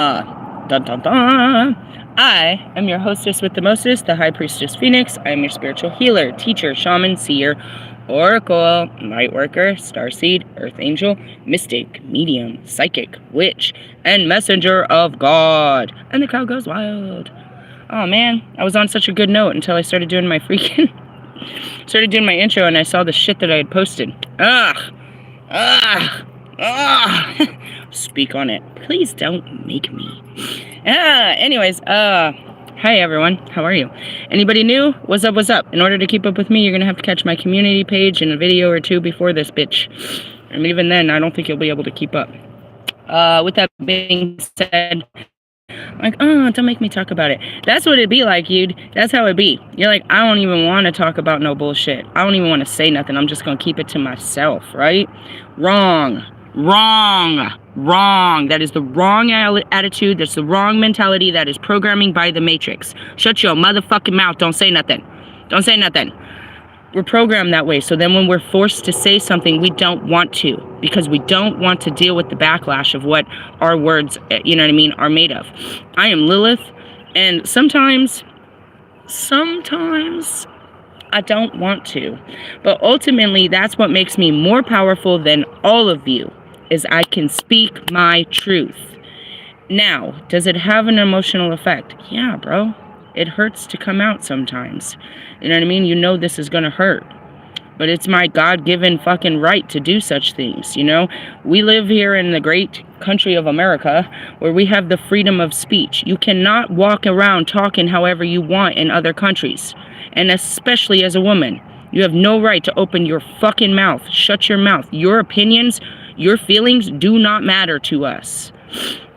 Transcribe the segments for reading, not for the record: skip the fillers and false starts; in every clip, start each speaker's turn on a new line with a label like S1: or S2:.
S1: Dun dun dun. I am your hostess with the mostest, the High Priestess Phoenix. I am your spiritual healer, teacher, shaman, seer, oracle, light worker, starseed, earth angel, mystic, medium, psychic, witch, and messenger of God. And the crowd goes wild. Oh man, I was on such a good note until I started doing my started doing my intro and I saw the shit that I had posted. Speak on it. Please don't make me. Anyways, hi everyone. How are you? Anybody new? What's up, what's up? In order to keep up with me, you're gonna have to catch my community page in a video or two before this bitch. And even then, I don't think you'll be able to keep up. With that being said, like, oh, don't make me talk about it. That's what it'd be like, dude. That's how it'd be. You're like, I don't even want to talk about no bullshit. I don't even want to say nothing. I'm just going to keep it to myself, right? Wrong. That is the wrong attitude. That's the wrong mentality. That is programming by the Matrix. Shut your motherfucking mouth. Don't say nothing. Don't say nothing. We're programmed that way. So then when we're forced to say something, we don't want to, because we don't want to deal with the backlash of what our words, you know what I mean, are made of. I am Lilith, and sometimes I don't want to. But ultimately, that's what makes me more powerful than all of you, is I can speak my truth. Now, does it have an emotional effect? Yeah, bro. It hurts to come out sometimes. You know what I mean? You know this is going to hurt. But it's my God-given fucking right to do such things, you know? We live here in the great country of America where we have the freedom of speech. You cannot walk around talking however you want in other countries. And especially as a woman. You have no right to open your fucking mouth. Shut your mouth. Your opinions, your feelings do not matter to us.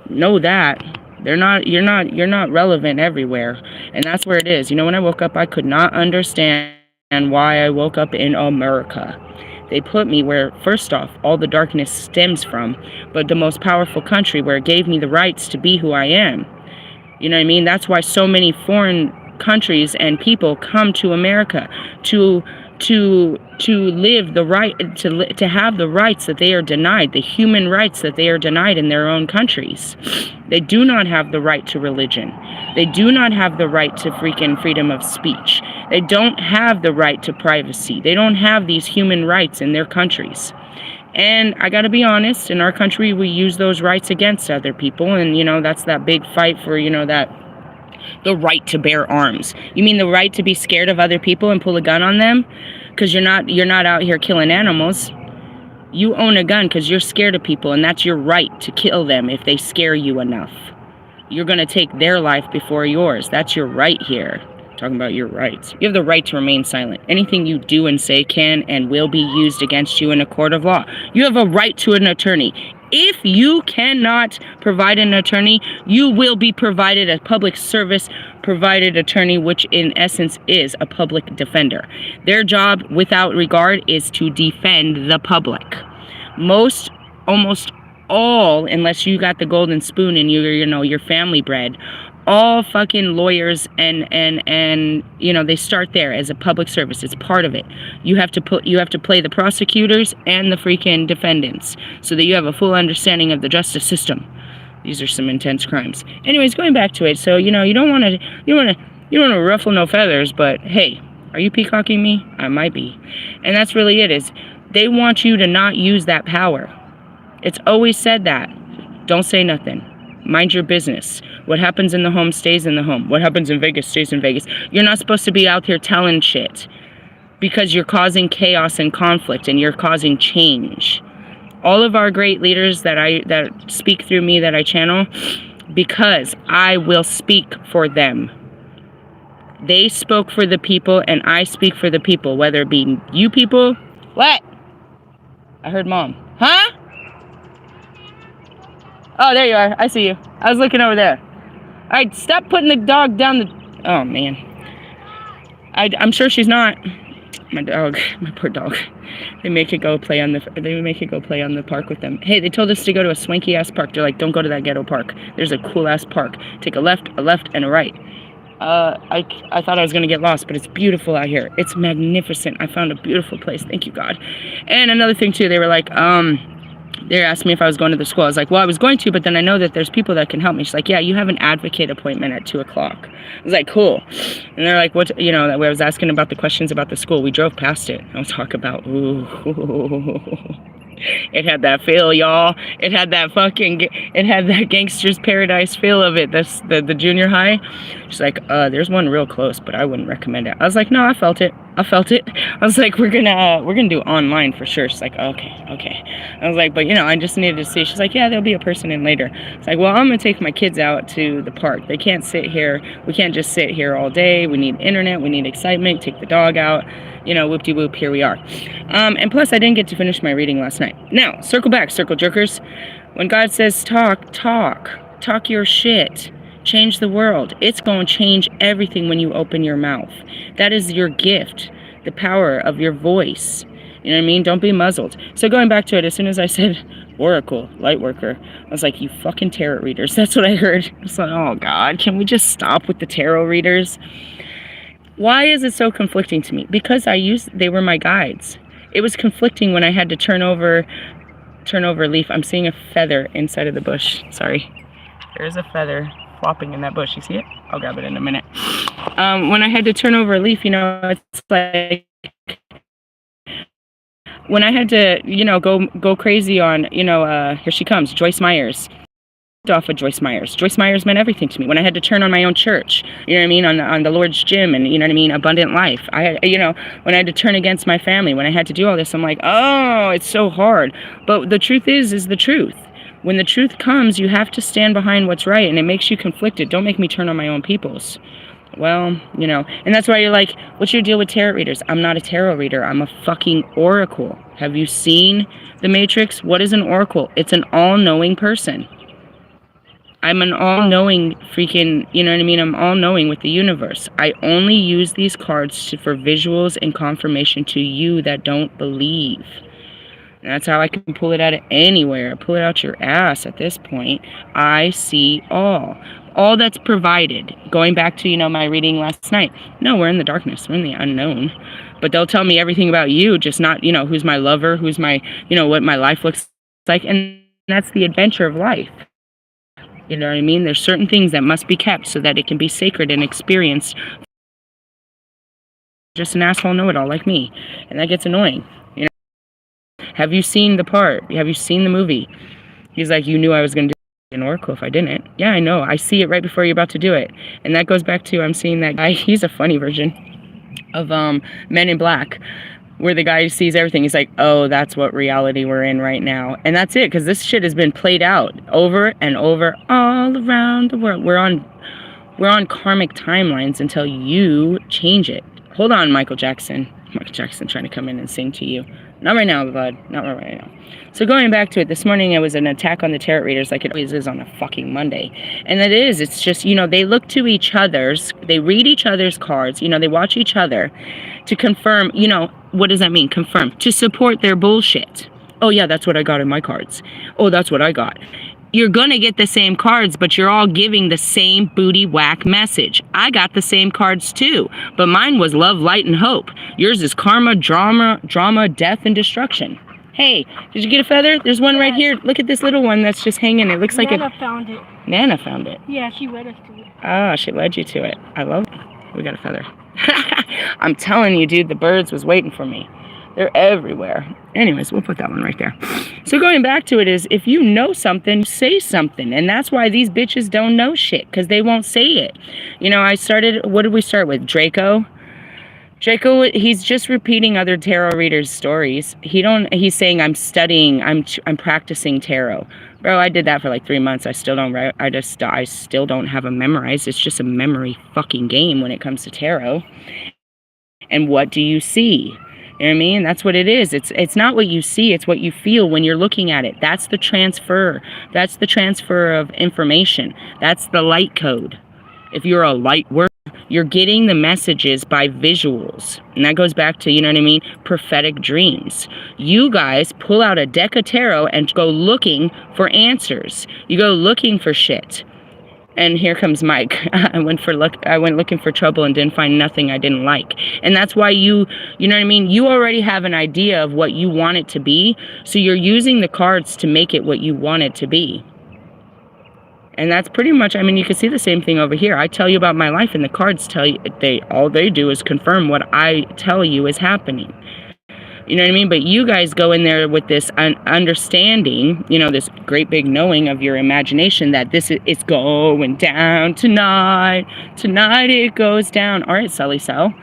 S1: Know that. You're not relevant everywhere. And that's where it is. You know, when I woke up, I could not understand why I woke up in America. They put me where, first off, all the darkness stems from, but the most powerful country where it gave me the rights to be who I am. You know what I mean? That's why so many foreign countries and people come to America to live the right, to have the rights that they are denied, the human rights that they are denied in their own countries. They do not have the right to religion. They do not have the right to freaking freedom of speech. They don't have the right to privacy. They don't have these human rights in their countries. And I gotta be honest, in our country, we use those rights against other people. And, you know, that's that big fight for, you know, the right to bear arms. You mean the right to be scared of other people and pull a gun on them? Because you're not out here killing animals. You own a gun because you're scared of people, and that's your right to kill them if they scare you enough. You're going to take their life before yours. That's your right here. Talking about your rights. You have the right to remain silent. Anything you do and say can and will be used against you in a court of law. You have a right to an attorney. If you cannot provide an attorney, you will be provided a public service provided attorney, which in essence is a public defender. Their job, without regard, is to defend the public. Almost all, unless you got the golden spoon and you're family bred, all fucking lawyers and you know, they start there as a public service. It's part of it. You have to play the prosecutors and the freaking defendants so that you have a full understanding of the justice system. These are some intense crimes. Anyways, going back to it. So, you know, you don't want to ruffle no feathers, but hey, are you peacocking me? I might be. And that's really it, is they want you to not use that power. It's always said that. Don't say nothing. Mind your business. What happens in the home stays in the home. What happens in Vegas stays in Vegas. You're not supposed to be out here telling shit because you're causing chaos and conflict and you're causing change. All of our great leaders that speak through me, that I channel, because I will speak for them. They spoke for the people and I speak for the people, whether it be you people. What? I heard mom. Huh? Oh, there you are. I see you. I was looking over there. All right, stop putting the dog down the... Oh, man. I'm sure she's not. My dog. My poor dog. They make it go play on the park with them. Hey, they told us to go to a swanky-ass park. They're like, don't go to that ghetto park. There's a cool-ass park. Take a left, and a right. I thought I was going to get lost, but it's beautiful out here. It's magnificent. I found a beautiful place. Thank you, God. And another thing, too, they were like, They asked me if I was going to the school. I was like, well, I was going to, but then I know that there's people that can help me. She's like, yeah, you have an advocate appointment at 2 o'clock. I was like, cool. And they're like, what, that way I was asking about the questions about the school. We drove past it. I was talking about, ooh. It had that feel, y'all. It had that gangster's paradise feel of it. That's the junior high. She's like, there's one real close, but I wouldn't recommend it. I was like, no, I felt it. I was like, we're gonna do online for sure. She's like, okay. I was like, but I just needed to see. She's like, yeah, there'll be a person in later. It's like, well, I'm gonna take my kids out to the park. They can't sit here. We can't just sit here all day. We need internet. We need excitement. Take the dog out. Whoop-de-whoop, here we are. And plus, I didn't get to finish my reading last night. Now, circle back, circle jerkers. When God says talk your shit. Change the world. It's going to change everything when you open your mouth. That is your gift, the power of your voice. You know what I mean? Don't be muzzled. So going back to it, as soon as I said oracle, light worker, I was like, you fucking tarot readers. That's what I heard. I was like, oh God, can we just stop with the tarot readers? Why is it so conflicting to me? Because they were my guides. It was conflicting when I had to turn over a leaf. I'm seeing a feather inside of the bush. Sorry. There's a feather flopping in that bush. You see it? I'll grab it in a minute. When I had to turn over a leaf, it's like when I had to, go crazy on, here she comes, Joyce Myers. Off of Joyce Myers. Joyce Myers meant everything to me. When I had to turn on my own church, you know what I mean, on the Lord's gym, and abundant life. I when I had to turn against my family, when I had to do all this, I'm like, oh, it's so hard. But the truth is the truth. When the truth comes, you have to stand behind what's right, and it makes you conflicted. Don't make me turn on my own peoples. Well, and that's why you're like, what's your deal with tarot readers? I'm not a tarot reader. I'm a fucking oracle. Have you seen The Matrix? What is an oracle? It's an all-knowing person. I'm an all-knowing freaking, I'm all-knowing with the universe. I only use these cards for visuals and confirmation to you that don't believe. And that's how I can pull it out of anywhere. Pull it out your ass at this point. I see all. All that's provided. Going back to, my reading last night. No, we're in the darkness. We're in the unknown. But they'll tell me everything about you, just not, who's my lover, who's my, what my life looks like. And that's the adventure of life. You know what I mean? There's certain things that must be kept so that it can be sacred and experienced. Just an asshole know-it-all like me. And that gets annoying. Have you seen the part? Have you seen the movie? He's like, you knew I was going to do an oracle if I didn't. Yeah, I know. I see it right before you're about to do it. And that goes back to, I'm seeing that guy. He's a funny version of Men in Black, where the guy sees everything. He's like, oh, that's what reality we're in right now. And that's it, because this shit has been played out over and over all around the world. We're on karmic timelines until you change it. Hold on, Michael Jackson. Michael Jackson trying to come in and sing to you. Not right now, bud. Not right now. So going back to it, this morning it was an attack on the tarot readers like it always is on a fucking Monday. And it's just, they look to each other's, they read each other's cards, they watch each other to confirm, what does that mean? Confirm. To support their bullshit. Oh yeah, that's what I got in my cards. Oh, that's what I got. You're gonna get the same cards, but you're all giving the same booty whack message. I got the same cards too, but mine was love, light, and hope. Yours is karma, drama, death, and destruction. Hey, did you get a feather? There's one right here. Look at this little one that's just hanging. It looks like
S2: Nana found it.
S1: Nana found it.
S2: Yeah, she led us to it.
S1: Ah, she led you to it. I love it. We got a feather. I'm telling you, dude, the birds was waiting for me. They're everywhere. Anyways, we'll put that one right there. So going back to it is, if you know something, say something. And that's why these bitches don't know shit, because they won't say it. What did we start with? Draco, he's just repeating other tarot readers' stories. He's saying, I'm studying, I'm practicing tarot. Bro, I did that for like 3 months. I still don't have them memorized. It's just a memory fucking game when it comes to tarot. And what do you see? You know what I mean? That's what it is. It's not what you see, it's what you feel when you're looking at it. That's the transfer. That's the transfer of information. That's the light code. If you're a light worker, you're getting the messages by visuals. And that goes back to, prophetic dreams. You guys pull out a deck of tarot and go looking for answers. You go looking for shit. And here comes Mike. I went looking for trouble and didn't find nothing I didn't like. And that's why you know what I mean? You already have an idea of what you want it to be. So you're using the cards to make it what you want it to be. And that's pretty much, I mean, you can see the same thing over here. I tell you about my life and the cards tell you, all they do is confirm what I tell you is happening. You know what I mean? But you guys go in there with this understanding, you know, this great big knowing of your imagination that it's going down tonight. Tonight it goes down. All right, Sully Cell.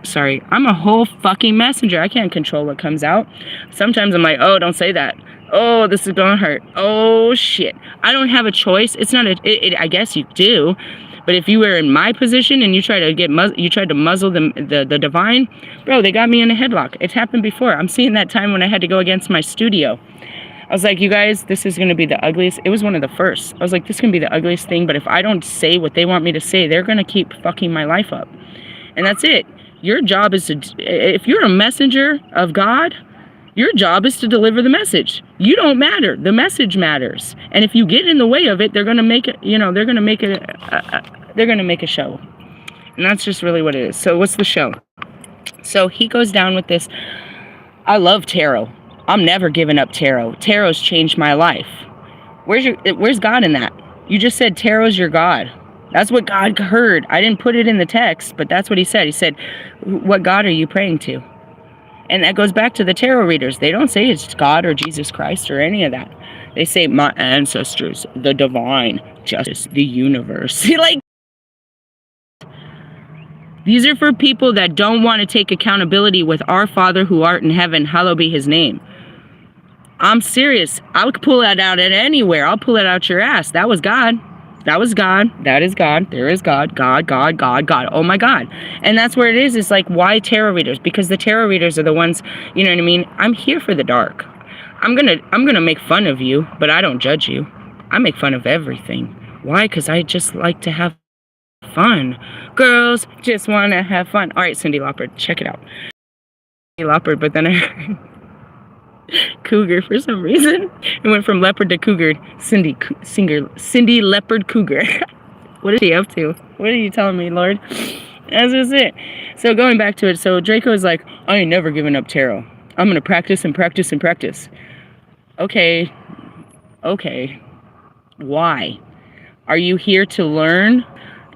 S1: Sorry. I'm a whole fucking messenger. I can't control what comes out. Sometimes I'm like, oh, don't say that. Oh, this is gonna hurt. Oh, shit. I don't have a choice. It's not I guess you do. But if you were in my position and you tried to muzzle the divine, bro, they got me in a headlock. It's happened before. I'm seeing that time when I had to go against my studio. I was like, you guys, this is going to be the ugliest. It was one of the first. I was like, this is going to be the ugliest thing. But if I don't say what they want me to say, they're going to keep fucking my life up. And that's it. Your job is to, if you're a messenger of God, your job is to deliver the message. You don't matter. The message matters. And if you get in the way of it, they're going to make it, you know, they're going to make a show. And that's just really what it is. So what's the show? So he goes down with this. I love tarot. I'm never giving up tarot. Tarot's changed my life. Where's God in that? You just said tarot's your God. That's what God heard. I didn't put it in the text, but that's what he said. He said, what God are you praying to? And that goes back to the tarot readers. They don't say it's God or Jesus Christ or any of that. They say my ancestors, the divine, justice, the universe. Like, these are for people that don't want to take accountability with our Father who art in heaven, hallowed be his name. I'm serious. I would pull that out at anywhere. I'll pull it out your ass. That was God. That was God. That is God. There is God. God, God, God, God. Oh my God. And that's where it is. It's like, why tarot readers? Because the tarot readers are the ones, you know what I mean? I'm here for the dark. I'm gonna make fun of you, but I don't judge you. I make fun of everything. Why? Because I just like to have fun. Girls just want to have fun. All right, Cyndi Lauper, check it out. Cyndi Lauper, but then I cougar for some reason. It went from leopard to cougar. Cyndi Leopard Cougar. What is she up to? What are you telling me, Lord? That's just it. So going back to it, so Draco is like, I ain't never giving up tarot. I'm gonna practice and practice and practice. Okay. Why? Are you here to learn?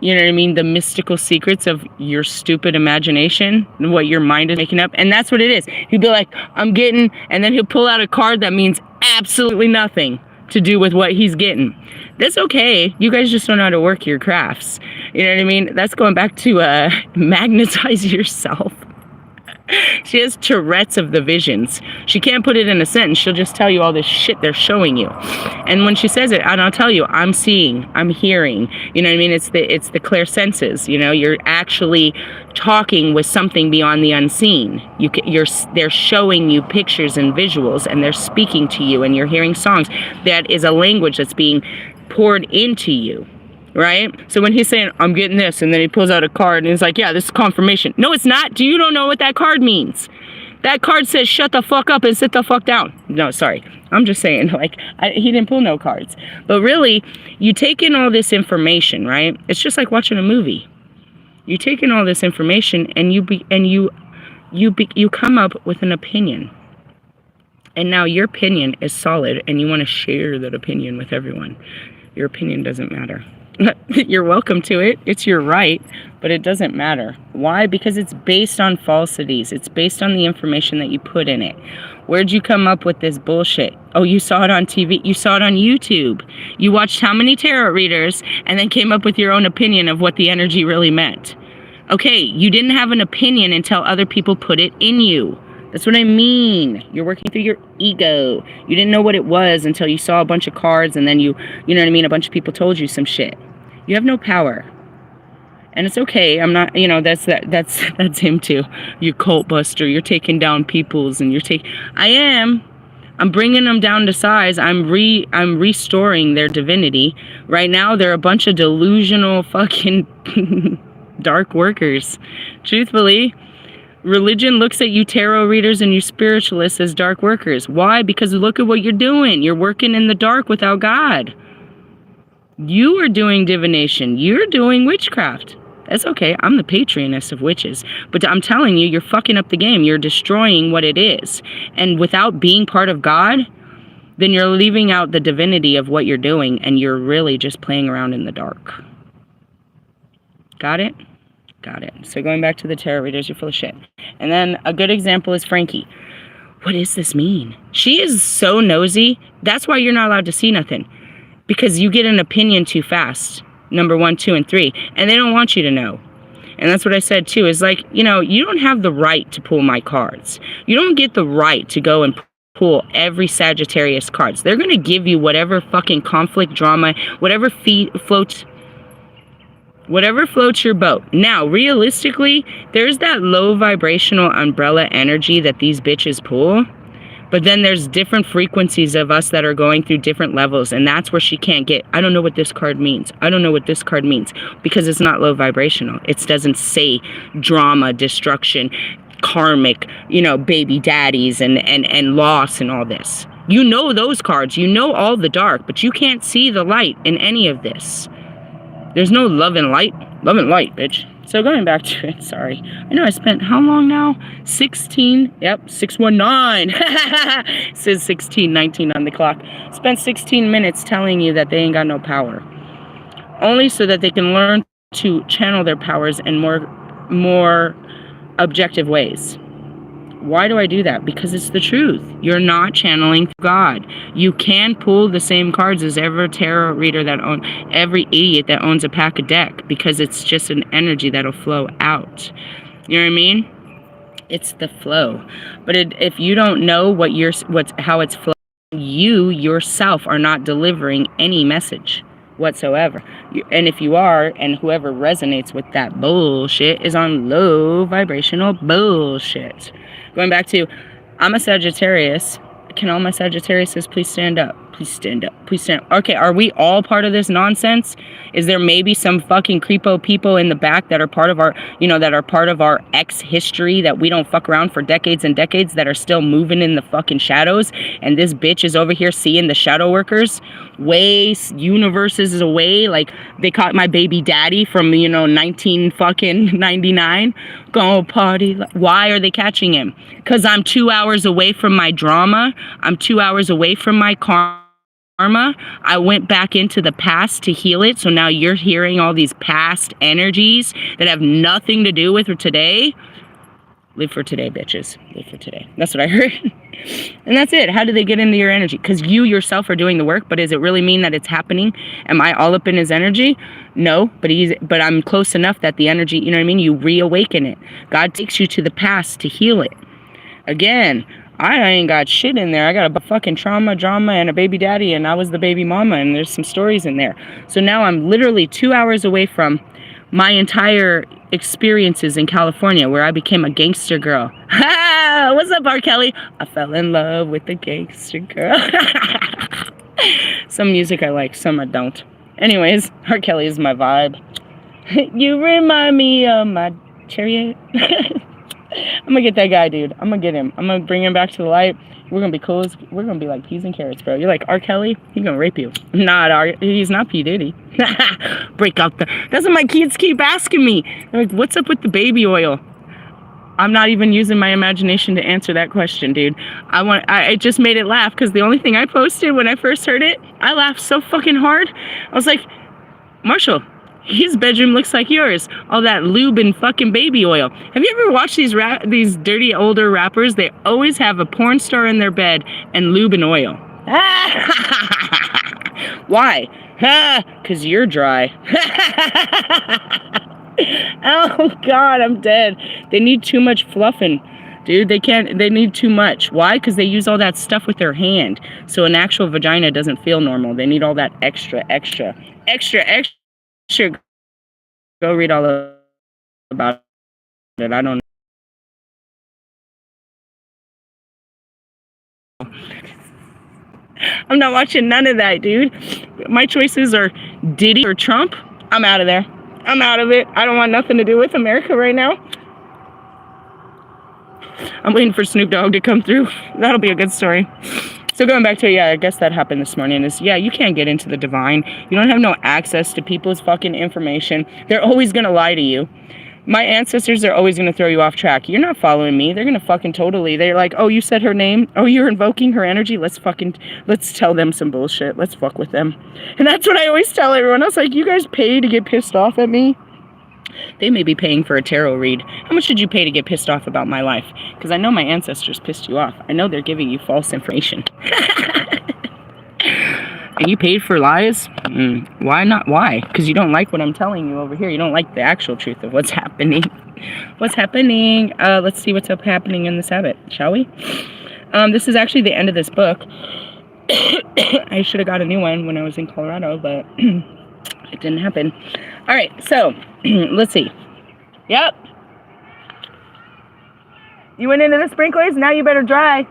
S1: You know what I mean? The mystical secrets of your stupid imagination and what your mind is making up. And that's what it is. He'll be like, I'm getting, and then he'll pull out a card that means absolutely nothing to do with what he's getting. That's okay. You guys just don't know how to work your crafts. You know what I mean? That's going back to magnetize yourself. She has Tourette's of the visions. She can't put it in a sentence. She'll just tell you all this shit they're showing you. And when she says it, and I'll tell you, I'm seeing, I'm hearing. You know what I mean? It's the clear senses. You know, you're actually talking with something beyond the unseen. They're showing you pictures and visuals, and they're speaking to you, and you're hearing songs. That is a language that's being poured into you. Right? So when he's saying, I'm getting this, and then he pulls out a card and he's like, yeah, this is confirmation. No, it's not. You don't know what that card means. That card says, shut the fuck up and sit the fuck down. No, sorry. I'm just saying, like, he didn't pull no cards. But really, you take in all this information, right? It's just like watching a movie. You take in all this information and you come up with an opinion. And now your opinion is solid and you want to share that opinion with everyone. Your opinion doesn't matter. You're welcome to it. It's your right, but it doesn't matter. Why? Because it's based on falsities. It's based on the information that you put in it. Where'd you come up with this bullshit? Oh, you saw it on TV. You saw it on YouTube. You watched how many tarot readers and then came up with your own opinion of what the energy really meant. Okay, you didn't have an opinion until other people put it in you. That's what I mean. You're working through your ego. You didn't know what it was until you saw a bunch of cards and then you know what I mean? A bunch of people told you some shit. You have no power. And it's okay. I'm not, you know, that's him too. You cult buster. You're taking down peoples and I'm bringing them down to size. I'm restoring their divinity. Right now, they're a bunch of delusional fucking dark workers. Truthfully, religion looks at you tarot readers and you spiritualists as dark workers. Why? Because look at what you're doing. You're working in the dark without God. You are doing divination. You're doing witchcraft. That's okay. I'm the patroness of witches. But I'm telling you, you're fucking up the game. You're destroying what it is. And without being part of God, then you're leaving out the divinity of what you're doing, and you're really just playing around in the dark. Got it? Got it. So going back to the tarot readers, you're full of shit. And then a good example is Frankie. What does this mean? She is so nosy. That's why you're not allowed to see nothing. Because you get an opinion too fast. Number 1, 2, and 3. And they don't want you to know. And that's what I said too, is like, you know, you don't have the right to pull my cards. You don't get the right to go and pull every Sagittarius cards. They're going to give you whatever fucking conflict, drama, whatever floats your boat. Now, realistically, there's that low vibrational umbrella energy that these bitches pull. But then there's different frequencies of us that are going through different levels. And that's where she can't get, I don't know what this card means. I don't know what this card means. Because it's not low vibrational. It doesn't say drama, destruction, karmic, you know, baby daddies and loss and all this. You know those cards. You know all the dark. But you can't see the light in any of this. There's no love and light. Love and light, bitch. So going back to it, sorry. I know I spent how long now? 16, yep, 619. It says 16:19 on the clock. Spent 16 minutes telling you that they ain't got no power. Only so that they can learn to channel their powers in more objective ways. Why do I do that? Because it's the truth. You're not channeling God. You can pull the same cards as every tarot reader every idiot that owns a pack of deck, because it's just an energy that'll flow out. You know what I mean? It's the flow. But if you don't know how it's flowing, you yourself are not delivering any message whatsoever. And if you are, and whoever resonates with that bullshit is on low vibrational bullshit. Going back to, I'm a Sagittarius. Can all my Sagittariuses please stand up? Please stand up. Please stand up. Okay, are we all part of this nonsense? Is there maybe some fucking creepo people in the back that are part of our ex history that we don't fuck around for decades and decades that are still moving in the fucking shadows? And this bitch is over here seeing the shadow workers universes away. Like, they caught my baby daddy from, 1999. Go party. Why are they catching him? Because I'm 2 hours away from my drama. I'm 2 hours away from my karma. I went back into the past to heal it. So now you're hearing all these past energies that have nothing to do with today. Live for today, bitches. Live for today. That's what I heard. And that's it. How do they get into your energy? Because you yourself are doing the work, but does it really mean that it's happening? Am I all up in his energy? No, but I'm close enough that the energy, you know what I mean? You reawaken it. God takes you to the past to heal it. Again, I ain't got shit in there. I got a fucking drama, and a baby daddy, and I was the baby mama, and there's some stories in there. So now I'm literally 2 hours away from my entire experiences in California, where I became a gangster girl. Ha! What's up, R. Kelly? I fell in love with the gangster girl. Some music I like, some I don't. Anyways, R. Kelly is my vibe. You remind me of my chariot. I'm gonna get that guy, dude. I'm gonna get him. I'm gonna bring him back to the light. We're gonna be cool. We're gonna be like peas and carrots, bro. You're like, R. Kelly? He's gonna rape you. He's not P. Diddy. Break out that's what my kids keep asking me. They're like, what's up with the baby oil? I'm not even using my imagination to answer that question, dude. I just made it laugh, because the only thing I posted when I first heard it, I laughed so fucking hard. I was like, Marshall, his bedroom looks like yours. All that lube and fucking baby oil. Have you ever watched these dirty older rappers? They always have a porn star in their bed and lube and oil. Why? Because you're dry. Oh, God, I'm dead. They need too much fluffing. Dude, they need too much. Why? Because they use all that stuff with their hand. So an actual vagina doesn't feel normal. They need all that extra. Go read all about it. I don't know. I'm not watching none of that, dude. My choices are Diddy or Trump. I'm out of there. I'm out of it. I don't want nothing to do with America right now. I'm waiting for Snoop Dogg to come through. That'll be a good story. So going back to it, yeah, I guess that happened this morning. Is, yeah, you can't get into the divine. You don't have no access to people's fucking information. They're always going to lie to you. My ancestors are always going to throw you off track. You're not following me. They're going to fucking totally. They're like, oh, you said her name? Oh, you're invoking her energy? Let's tell them some bullshit. Let's fuck with them. And that's what I always tell everyone. I was like, you guys pay to get pissed off at me? They may be paying for a tarot read. How much did you pay to get pissed off about my life? Because I know my ancestors pissed you off. I know they're giving you false information. And you paid for lies? Why not? Why? Because you don't like what I'm telling you over here. You don't like the actual truth of what's happening. What's happening? Let's see what's happening in this habit, shall we? This is actually the end of this book. I should have got a new one when I was in Colorado, but it didn't happen. All right, so let's see. Yep. You went into the sprinklers? Now you better dry.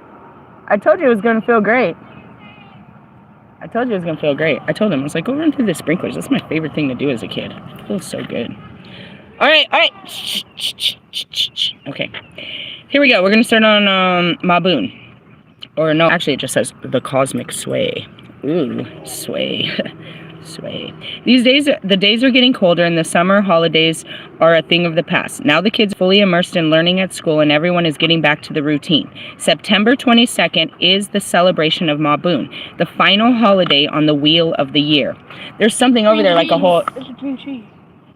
S1: I told you it was going to feel great. I told you it was going to feel great. I told him, I was like, go run through the sprinklers. That's my favorite thing to do as a kid. It feels so good. All right. Okay. Here we go. We're going to start on Maboon. Or no, actually it just says the cosmic sway. Ooh, sway. Sway. These days, the days are getting colder and the summer holidays are a thing of the past. Now the kids fully immersed in learning at school and everyone is getting back to the routine. September 22nd is the celebration of Maboon, the final holiday on the wheel of the year. There's something over there like a whole...
S2: It's a green tree.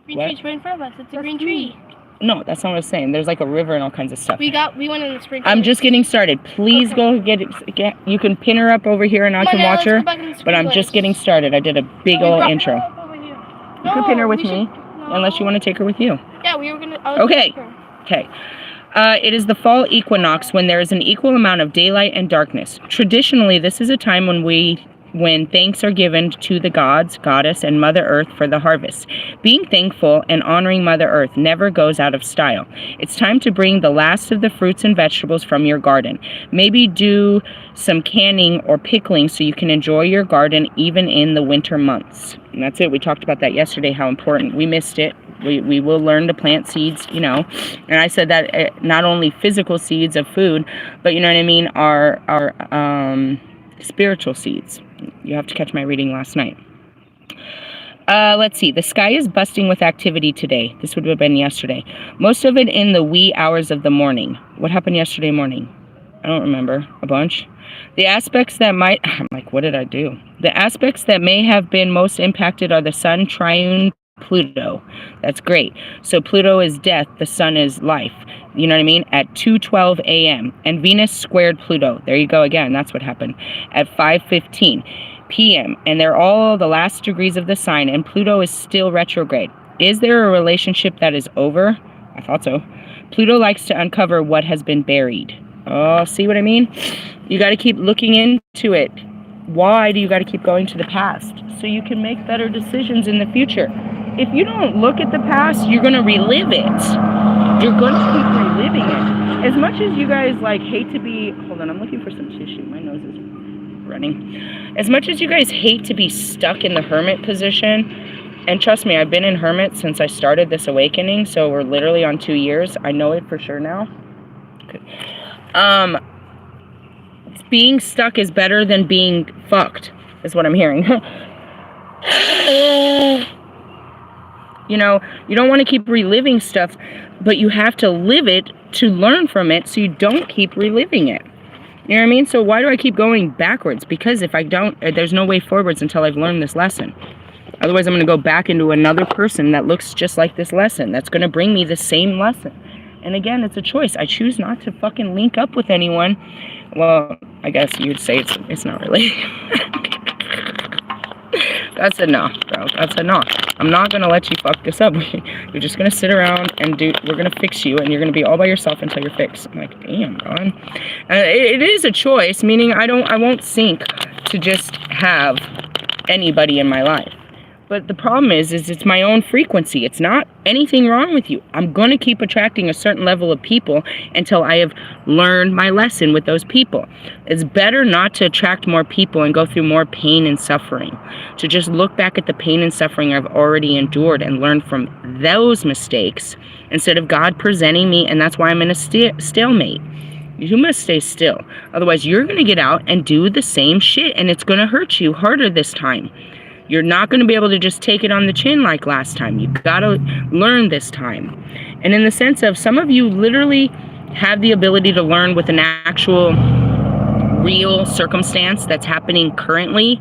S2: Green tree's right in front of us. It's a green tree.
S1: No, that's not what I was saying. There's like a river and all kinds of stuff.
S2: We went in the spring.
S1: I'm just getting started. Please go get you can pin her up over here and I can watch her. But I'm just getting started. I did a big old intro. You can pin her with me, unless you want to take her with you.
S2: Yeah, we were gonna.
S1: Okay. Okay. It is the fall equinox when there is an equal amount of daylight and darkness. Traditionally, this is a time when thanks are given to the gods, goddess, and Mother Earth for the harvest. Being thankful and honoring Mother Earth never goes out of style. It's time to bring the last of the fruits and vegetables from your garden. Maybe do some canning or pickling so you can enjoy your garden even in the winter months. And that's it. We talked about that yesterday, how important. We missed it. We will learn to plant seeds, you know. And I said that not only physical seeds of food, but you know what I mean, our spiritual seeds. You have to catch my reading last night. Let's see. The sky is busting with activity today. This would have been yesterday. Most of it in the wee hours of the morning. What happened yesterday morning? I don't remember. A bunch. The aspects that might... I'm like, what did I do? The aspects that may have been most impacted are the sun, triune, Pluto. That's great. So Pluto is death. The sun is life. You know what I mean? At 2:12 a.m. And Venus squared Pluto. There you go again. That's what happened. At 5:15 p.m. And they're all the last degrees of the sign. And Pluto is still retrograde. Is there a relationship that is over? I thought so. Pluto likes to uncover what has been buried. Oh, see what I mean? You got to keep looking into it. Why do you got to keep going to the past? So you can make better decisions in the future. If you don't look at the past, you're going to relive it. You're going to keep reliving it. As much as you guys like hate to be... Hold on, I'm looking for some tissue. My nose is running. As much as you guys hate to be stuck in the hermit position, and trust me, I've been in hermit since I started this awakening, so we're literally on 2 years. I know it for sure now. Okay. Being stuck is better than being fucked, is what I'm hearing. You know, you don't want to keep reliving stuff, but you have to live it to learn from it so you don't keep reliving it. You know what I mean? So why do I keep going backwards? Because if I don't, there's no way forwards until I've learned this lesson. Otherwise, I'm going to go back into another person that looks just like this lesson. That's going to bring me the same lesson. And again, it's a choice. I choose not to fucking link up with anyone. Well, I guess you'd say it's not really. That's a no, bro. That's a no. I'm not going to let you fuck this up. You're just going to sit around and we're going to fix you, and you're going to be all by yourself until you're fixed. I'm like, damn, Ron. It is a choice, meaning I won't sink to just have anybody in my life. But the problem is it's my own frequency. It's not anything wrong with you. I'm going to keep attracting a certain level of people until I have learned my lesson with those people. It's better not to attract more people and go through more pain and suffering. To just look back at the pain and suffering I've already endured and learn from those mistakes instead of God presenting me, and that's why I'm in a stalemate. You must stay still. Otherwise, you're going to get out and do the same shit, and it's going to hurt you harder this time. You're not going to be able to just take it on the chin like last time. You got to learn this time. And in the sense of, some of you literally have the ability to learn with an actual real circumstance that's happening currently,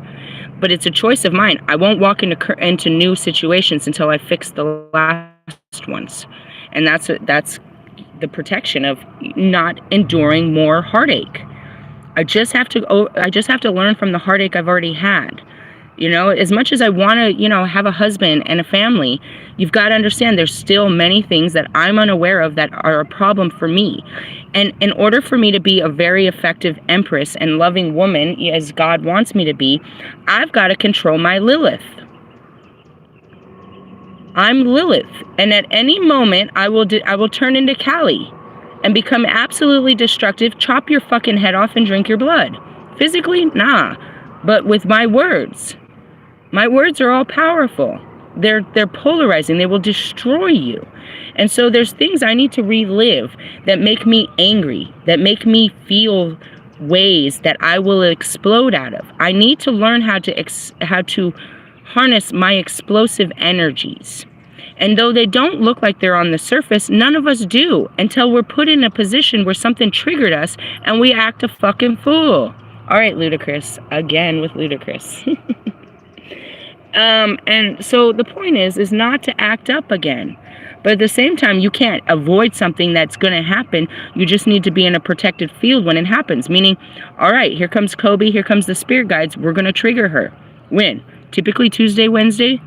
S1: but it's a choice of mine. I won't walk into new situations until I fix the last ones. And that's the protection of not enduring more heartache. I just have to learn from the heartache I've already had. You know, as much as I want to, you know, have a husband and a family, you've got to understand there's still many things that I'm unaware of that are a problem for me. And in order for me to be a very effective empress and loving woman, as God wants me to be, I've got to control my Lilith. I'm Lilith, and at any moment I will turn into Kali and become absolutely destructive, chop your fucking head off and drink your blood. Physically, nah, but with my words. My words are all powerful. They're polarizing. They will destroy you. And so there's things I need to relive that make me angry, that make me feel ways that I will explode out of. I need to learn how to harness my explosive energies. And though they don't look like they're on the surface, none of us do until we're put in a position where something triggered us and we act a fucking fool. All right, ludicrous. Again with ludicrous. And so the point is not to act up again. But at the same time, you can't avoid something that's going to happen. You just need to be in a protected field when it happens. Meaning, all right, here comes Kobe, here comes the spirit guides. We're going to trigger her. When? Typically Tuesday, Wednesday,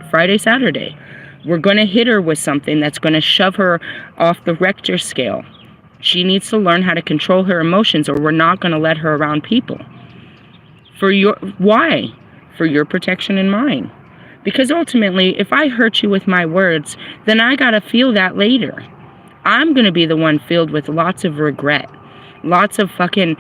S1: Friday, Saturday. We're going to hit her with something that's going to shove her off the Richter scale. She needs to learn how to control her emotions, or we're not going to let her around people. Why? For your protection and mine. Because ultimately, if I hurt you with my words, then I got to feel that later. I'm going to be the one filled with lots of regret. Lots of fucking,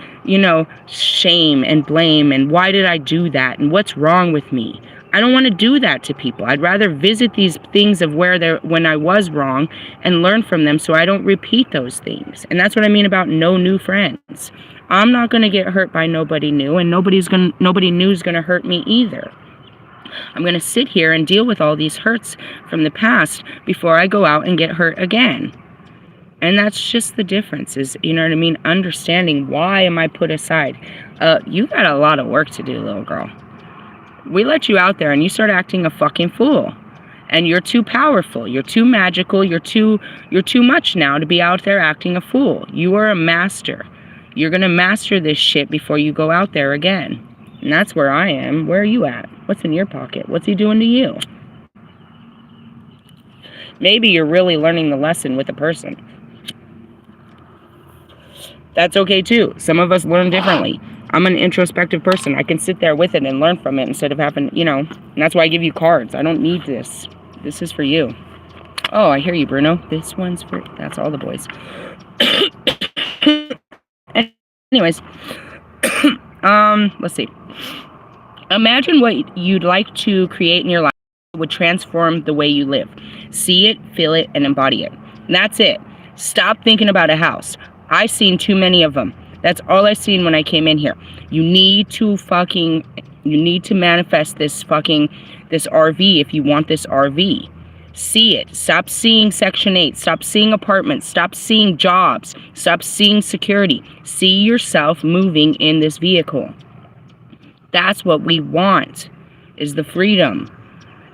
S1: shame and blame, and why did I do that, and what's wrong with me? I don't want to do that to people. I'd rather visit these things of when I was wrong and learn from them so I don't repeat those things. And that's what I mean about no new friends. I'm not going to get hurt by nobody new, and nobody new is going to hurt me either. I'm going to sit here and deal with all these hurts from the past before I go out and get hurt again. And that's just the difference, is, you know what I mean? Understanding, why am I put aside? You got a lot of work to do, little girl. We let you out there and you start acting a fucking fool. And you're too powerful. You're too magical. You're too much now to be out there acting a fool. You are a master. You're going to master this shit before you go out there again. And that's where I am. Where are you at? What's in your pocket? What's he doing to you? Maybe you're really learning the lesson with a person. That's okay too. Some of us learn differently. I'm an introspective person. I can sit there with it and learn from it instead of having, and that's why I give you cards. I don't need this. This is for you. Oh, I hear you, Bruno. This one's for, that's all the boys. Anyways, let's see. Imagine what you'd like to create in your life that would transform the way you live. See it, feel it, and embody it. And that's it. Stop thinking about a house. I've seen too many of them. That's all I seen when I came in here. You need to manifest this RV if you want this RV. See it. Stop seeing Section 8. Stop seeing apartments. Stop seeing jobs. Stop seeing security. See yourself moving in this vehicle. That's what we want, is the freedom.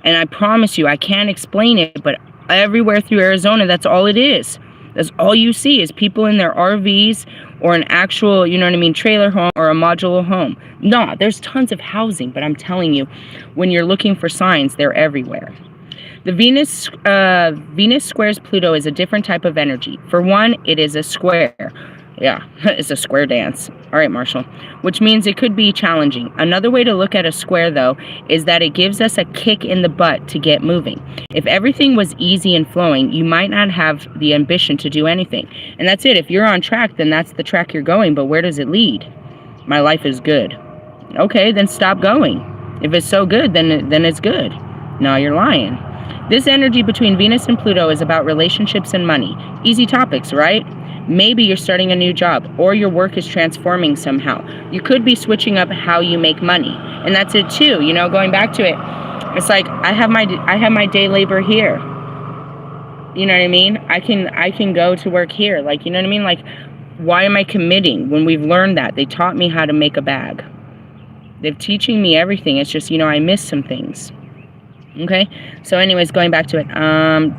S1: And I promise you, I can't explain it, but everywhere through Arizona, that's all it is. That's all you see is people in their RVs or an actual, trailer home or a modular home. No, there's tons of housing, but I'm telling you, when you're looking for signs, they're everywhere. The Venus squares Pluto is a different type of energy. For one, it is a square. Yeah, it's a square dance. All right, Marshall. Which means it could be challenging. Another way to look at a square, though, is that it gives us a kick in the butt to get moving. If everything was easy and flowing, you might not have the ambition to do anything. And that's it. If you're on track, then that's the track you're going. But where does it lead? My life is good. Okay, then stop going. If it's so good, then it's good. No, you're lying. This energy between Venus and Pluto is about relationships and money. Easy topics, right? Maybe you're starting a new job, or your work is transforming somehow. You could be switching up how you make money, and that's it too. You know, going back to it, it's like I have my day labor here. You know what I mean? I can go to work here. Like, you know what I mean? Like, why am I committing when we've learned that? They taught me how to make a bag. They're teaching me everything. It's just, you know, I missed some things. Okay, so anyways, going back to it,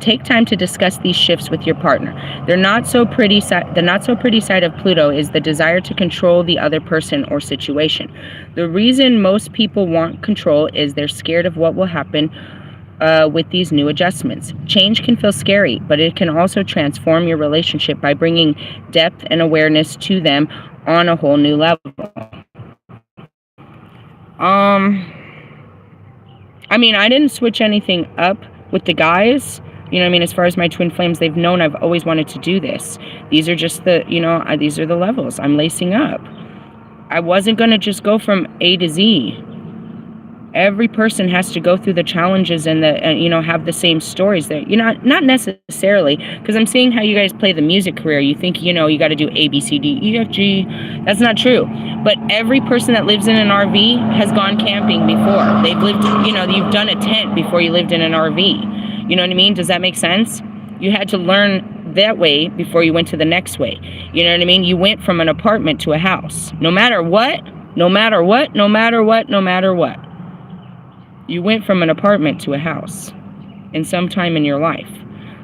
S1: take time to discuss these shifts with your partner. The not so pretty side of Pluto is the desire to control the other person or situation. The reason most people want control is they're scared of what will happen with these new adjustments. Change can feel scary, but it can also transform your relationship by bringing depth and awareness to them on a whole new level. I mean, I didn't switch anything up with the guys. You know what I mean? As far as my twin flames, they've known I've always wanted to do this. These are just the, you know, these are the levels I'm lacing up. I wasn't going to just go from A to Z. Every person has to go through the challenges and you know, have the same stories that, you know, not necessarily, because I'm seeing how you guys play the music career. You think, you know, you got to do A, B, C, D, E, F, G. That's not true. But every person that lives in an RV has gone camping before. They've lived, you know, you've done a tent before you lived in an RV. You know what I mean? Does that make sense? You had to learn that way before you went to the next way. You know what I mean? You went from an apartment to a house. No matter what, no matter what, no matter what, no matter what. You went from an apartment to a house in some time in your life.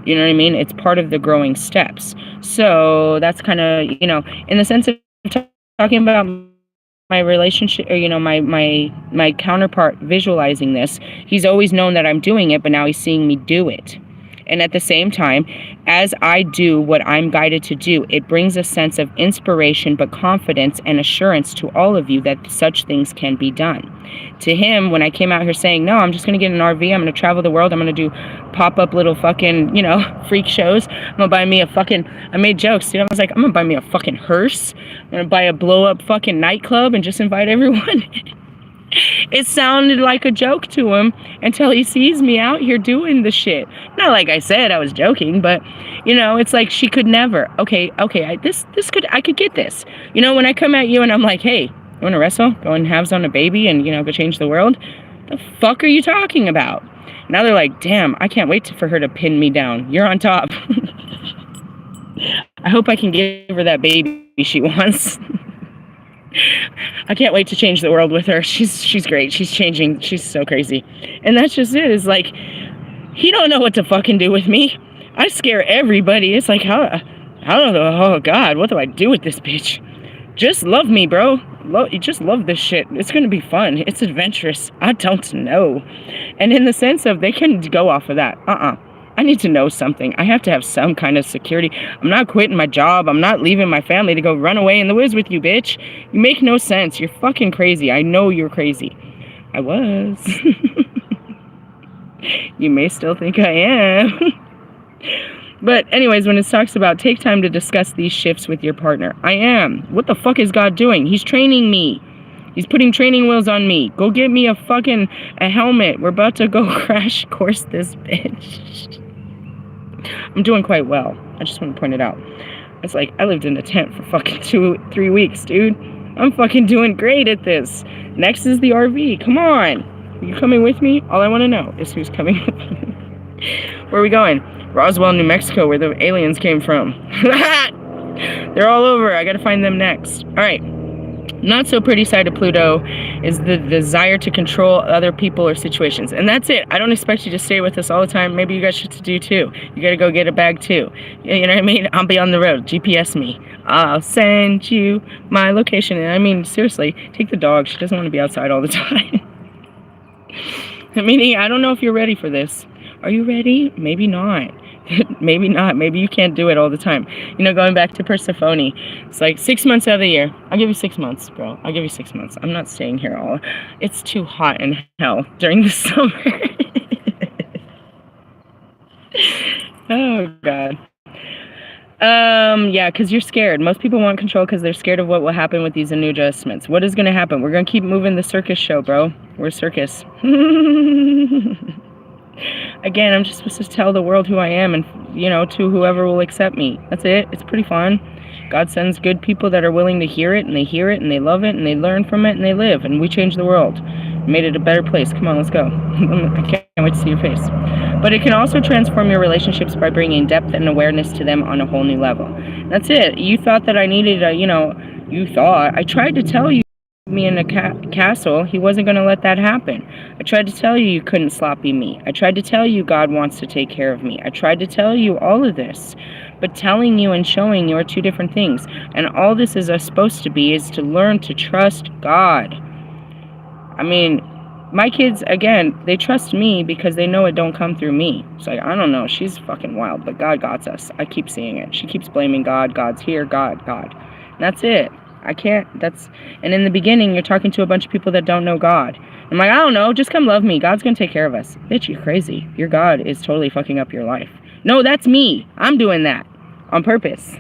S1: You know what I mean? It's part of the growing steps. So that's kind of, you know, in the sense of talking about my relationship, or, you know, my counterpart visualizing this, he's always known that I'm doing it, but now he's seeing me do it. And at the same time, as I do what I'm guided to do, it brings a sense of inspiration, but confidence and assurance to all of you that such things can be done. To him, when I came out here saying, no, I'm just going to get an RV, I'm going to travel the world, I'm going to do pop-up little fucking, you know, freak shows, I'm going to buy me a fucking, I made jokes, dude. I was like, I'm going to buy me a fucking hearse, I'm going to buy a blow-up fucking nightclub and just invite everyone. It sounded like a joke to him until he sees me out here doing the shit. Not like I said I was joking, but, you know, it's like she could never. Okay, I could get this. You know, when I come at you and I'm like, hey, you want to wrestle? Go and halves on a baby and, you know, go change the world? The fuck are you talking about? Now they're like, damn, I can't wait for her to pin me down. You're on top. I hope I can give her that baby she wants. I can't wait to change the world with her. She's great. She's changing. She's so crazy. And that's just it. It's like, he don't know what to fucking do with me. I scare everybody. It's like, oh God, what do I do with this bitch? Just love me, bro. Just love this shit. It's going to be fun. It's adventurous. I don't know. And in the sense of, they can go off of that. I need to know something. I have to have some kind of security. I'm not quitting my job. I'm not leaving my family to go run away in the woods with you, bitch. You make no sense. You're fucking crazy. I know you're crazy. I was. You may still think I am. But anyways, when it talks about take time to discuss these shifts with your partner, I am. What the fuck is God doing? He's training me. He's putting training wheels on me. Go get me a helmet. We're about to go crash course this bitch. I'm doing quite well. I just want to point it out. It's like, I lived in a tent for fucking 2-3 weeks, dude. I'm fucking doing great at this. Next is the RV. Come on. Are you coming with me? All I want to know is who's coming with me. Where are we going? Roswell, New Mexico, where the aliens came from. They're all over. I gotta find them next. All right. Not so pretty side of Pluto is the desire to control other people or situations. And that's it. I don't expect you to stay with us all the time. Maybe you got shit to do too. You got to go get a bag too. You know what I mean? I'll be on the road. GPS me. I'll send you my location. And I mean, seriously, take the dog. She doesn't want to be outside all the time. Meaning, I don't know if you're ready for this. Are you ready? Maybe not. Maybe not. Maybe you can't do it all the time. You know, going back to Persephone, it's like 6 months out of the year. I'll give you 6 months, bro. I'll give you 6 months. I'm not staying here all. It's too hot in hell during the summer. Oh, God. Yeah, because you're scared. Most people want control because they're scared of what will happen with these new adjustments. What is going to happen? We're going to keep moving the circus show, bro. We're a circus. Again, I'm just supposed to tell the world who I am and, you know, to whoever will accept me. That's it. It's pretty fun. God sends good people that are willing to hear it, and they hear it, and they love it, and they learn from it, and they live, and we change the world. Made it a better place. Come on, let's go. I can't wait to see your face. But it can also transform your relationships by bringing depth and awareness to them on a whole new level. That's it. You thought that I needed a, you thought. I tried to tell you me in a castle. He wasn't going to let that happen. I tried to tell you couldn't sloppy me. I tried to tell you God wants to take care of me. I tried to tell you all of this. But telling you and showing you are two different things. And all this is supposed to be is to learn to trust God. I mean, my kids, again, they trust me because they know it don't come through me. It's like, I don't know, she's fucking wild, but God got us. I keep seeing it. She keeps blaming God. God's here, God. And that's it. I can't, and in the beginning, you're talking to a bunch of people that don't know God. I'm like, I don't know, just come love me. God's gonna take care of us. Bitch, you're crazy. Your God is totally fucking up your life. No, that's me. I'm doing that on purpose.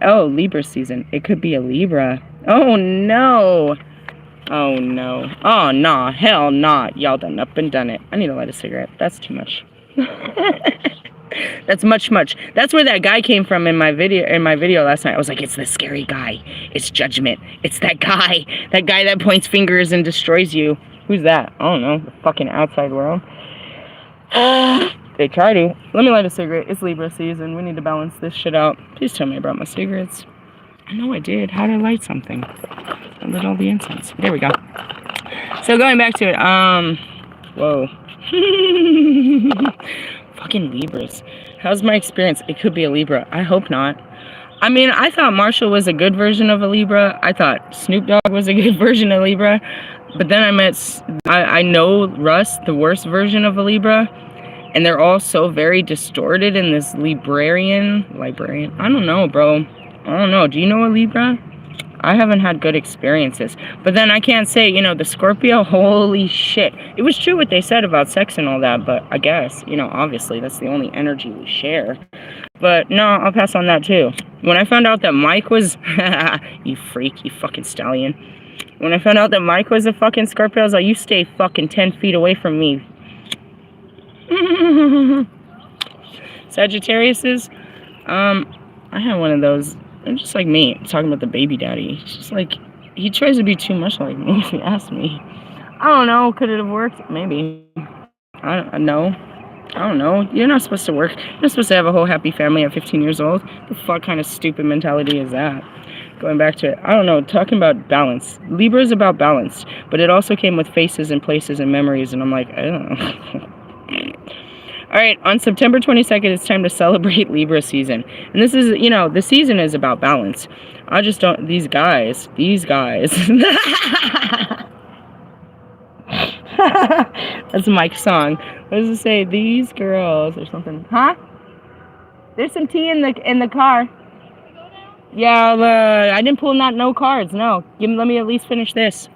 S1: Oh, Libra season. It could be a Libra. Oh, no. Oh, no. Oh, nah. Hell nah. Y'all done up and done it. I need to light a cigarette. That's too much. That's much. That's where that guy came from in my video last night. I was like, it's the scary guy. It's judgment. It's that guy. That guy that points fingers and destroys you. Who's that? I don't know. The fucking outside world. They try to. Let me light a cigarette. It's Libra season. We need to balance this shit out. Please tell me I brought my cigarettes. I know I did. How did I light something? I lit all the incense. There we go. So going back to it. Whoa. Fucking Libras. How's my experience? It could be a Libra. I hope not. I mean, I thought Marshall was a good version of a Libra. I thought Snoop Dogg was a good version of Libra. But then I know Russ, the worst version of a Libra. And they're all so very distorted in this librarian. I don't know, bro. I don't know. Do you know a Libra? I haven't had good experiences. But then I can't say, the Scorpio, holy shit. It was true what they said about sex and all that, but I guess, obviously that's the only energy we share. But no, I'll pass on that too. When I found out that Mike was, you freak, you fucking stallion. When I found out that Mike was a fucking Scorpio, I was like, you stay fucking 10 feet away from me. Sagittariuses, I have one of those. They're just like me, talking about the baby daddy. It's just like, he tries to be too much like me, if you ask me. I don't know, could it have worked? Maybe. I don't know. You're not supposed to work. You're not supposed to have a whole happy family at 15 years old. The fuck kind of stupid mentality is that? Going back to it, I don't know, talking about balance. Libra is about balance, but it also came with faces and places and memories, and I'm like, I don't know. Alright, on September 22nd, it's time to celebrate Libra season. And this is, the season is about balance. I just don't, these guys. That's Mike's song. What does it say? These girls or something. Huh? There's some tea in the car. Yeah, I didn't pull no cards, no. Let me at least finish this.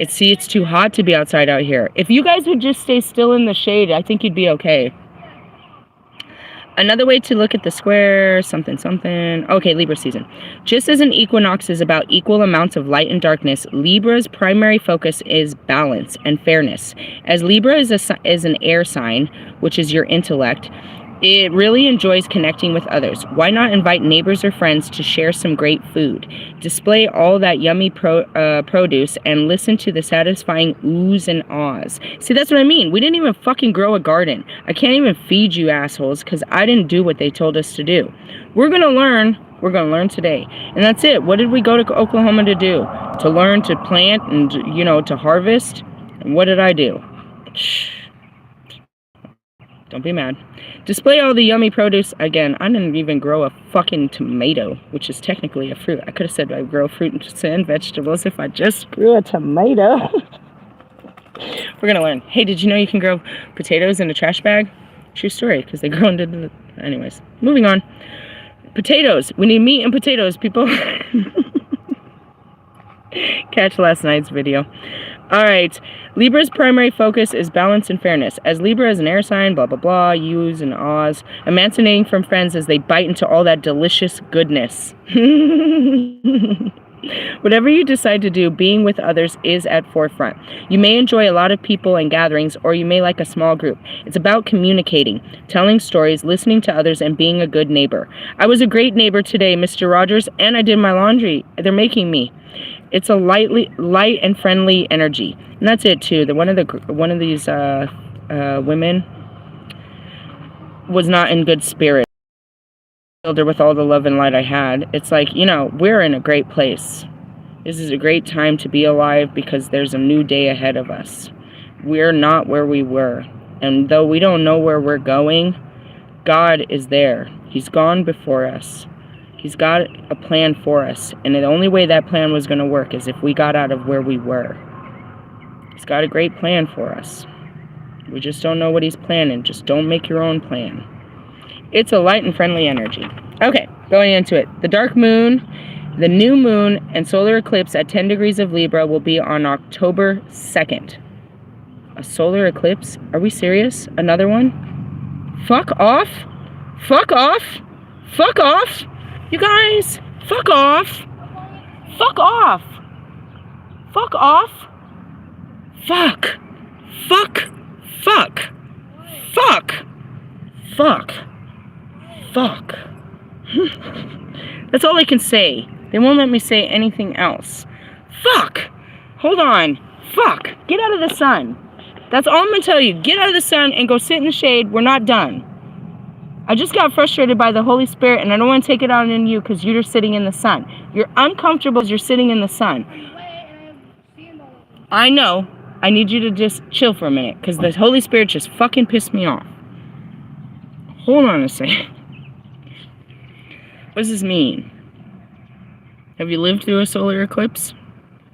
S1: It's too hot to be outside out here. If you guys would just stay still in the shade, I think you'd be okay. Another way to look at the square, something. Okay, Libra season. Just as an equinox is about equal amounts of light and darkness, Libra's primary focus is balance and fairness. As Libra is an air sign, which is your intellect, it really enjoys connecting with others. Why not invite neighbors or friends to share some great food? Display all that yummy produce and listen to the satisfying oohs and ahs. See, that's what I mean. We didn't even fucking grow a garden. I can't even feed you assholes because I didn't do what they told us to do. We're going to learn. We're going to learn today. And that's it. What did we go to Oklahoma to do? To learn to plant and, to harvest? And what did I do? Don't be mad. Display all the yummy produce. Again, I didn't even grow a fucking tomato, which is technically a fruit. I could have said I grow fruit and vegetables if I just grew a tomato. We're going to learn. Hey, did you know you can grow potatoes in a trash bag? True story, because they grow into the... Anyways, moving on. Potatoes. We need meat and potatoes, people. Catch last night's video. Alright, Libra's primary focus is balance and fairness. As Libra is an air sign, blah blah blah, yous and ahs, emancipating from friends as they bite into all that delicious goodness. Whatever you decide to do, being with others is at forefront. You may enjoy a lot of people and gatherings, or you may like a small group. It's about communicating, telling stories, listening to others, and being a good neighbor. I was a great neighbor today, Mr. Rogers, and I did my laundry. They're making me. It's a light and friendly energy, and that's it too. One of these women was not in good spirit. I filled her with all the love and light I had. It's like, we're in a great place. This is a great time to be alive because there's a new day ahead of us. We're not where we were. And though we don't know where we're going, God is there. He's gone before us. He's got a plan for us. And the only way that plan was going to work is if we got out of where we were. He's got a great plan for us. We just don't know what he's planning. Just don't make your own plan. It's a light and friendly energy. Okay, going into it. The dark moon, the new moon, and solar eclipse at 10 degrees of Libra will be on October 2nd. A solar eclipse? Are we serious? Another one? Fuck off! Fuck off! Fuck off! You guys! Fuck off! Fuck off! Fuck off! Fuck! Fuck! Fuck! Fuck! Fuck! Fuck. That's all I can say. They won't let me say anything else. Fuck! Hold on. Fuck! Get out of the sun. That's all I'm gonna tell you. Get out of the sun and go sit in the shade. We're not done. I just got frustrated by the Holy Spirit, and I don't want to take it out on you because you're sitting in the sun. You're uncomfortable as you're sitting in the sun. I know. I need you to just chill for a minute because the Holy Spirit just fucking pissed me off. Hold on a second. What does this mean? Have you lived through a solar eclipse?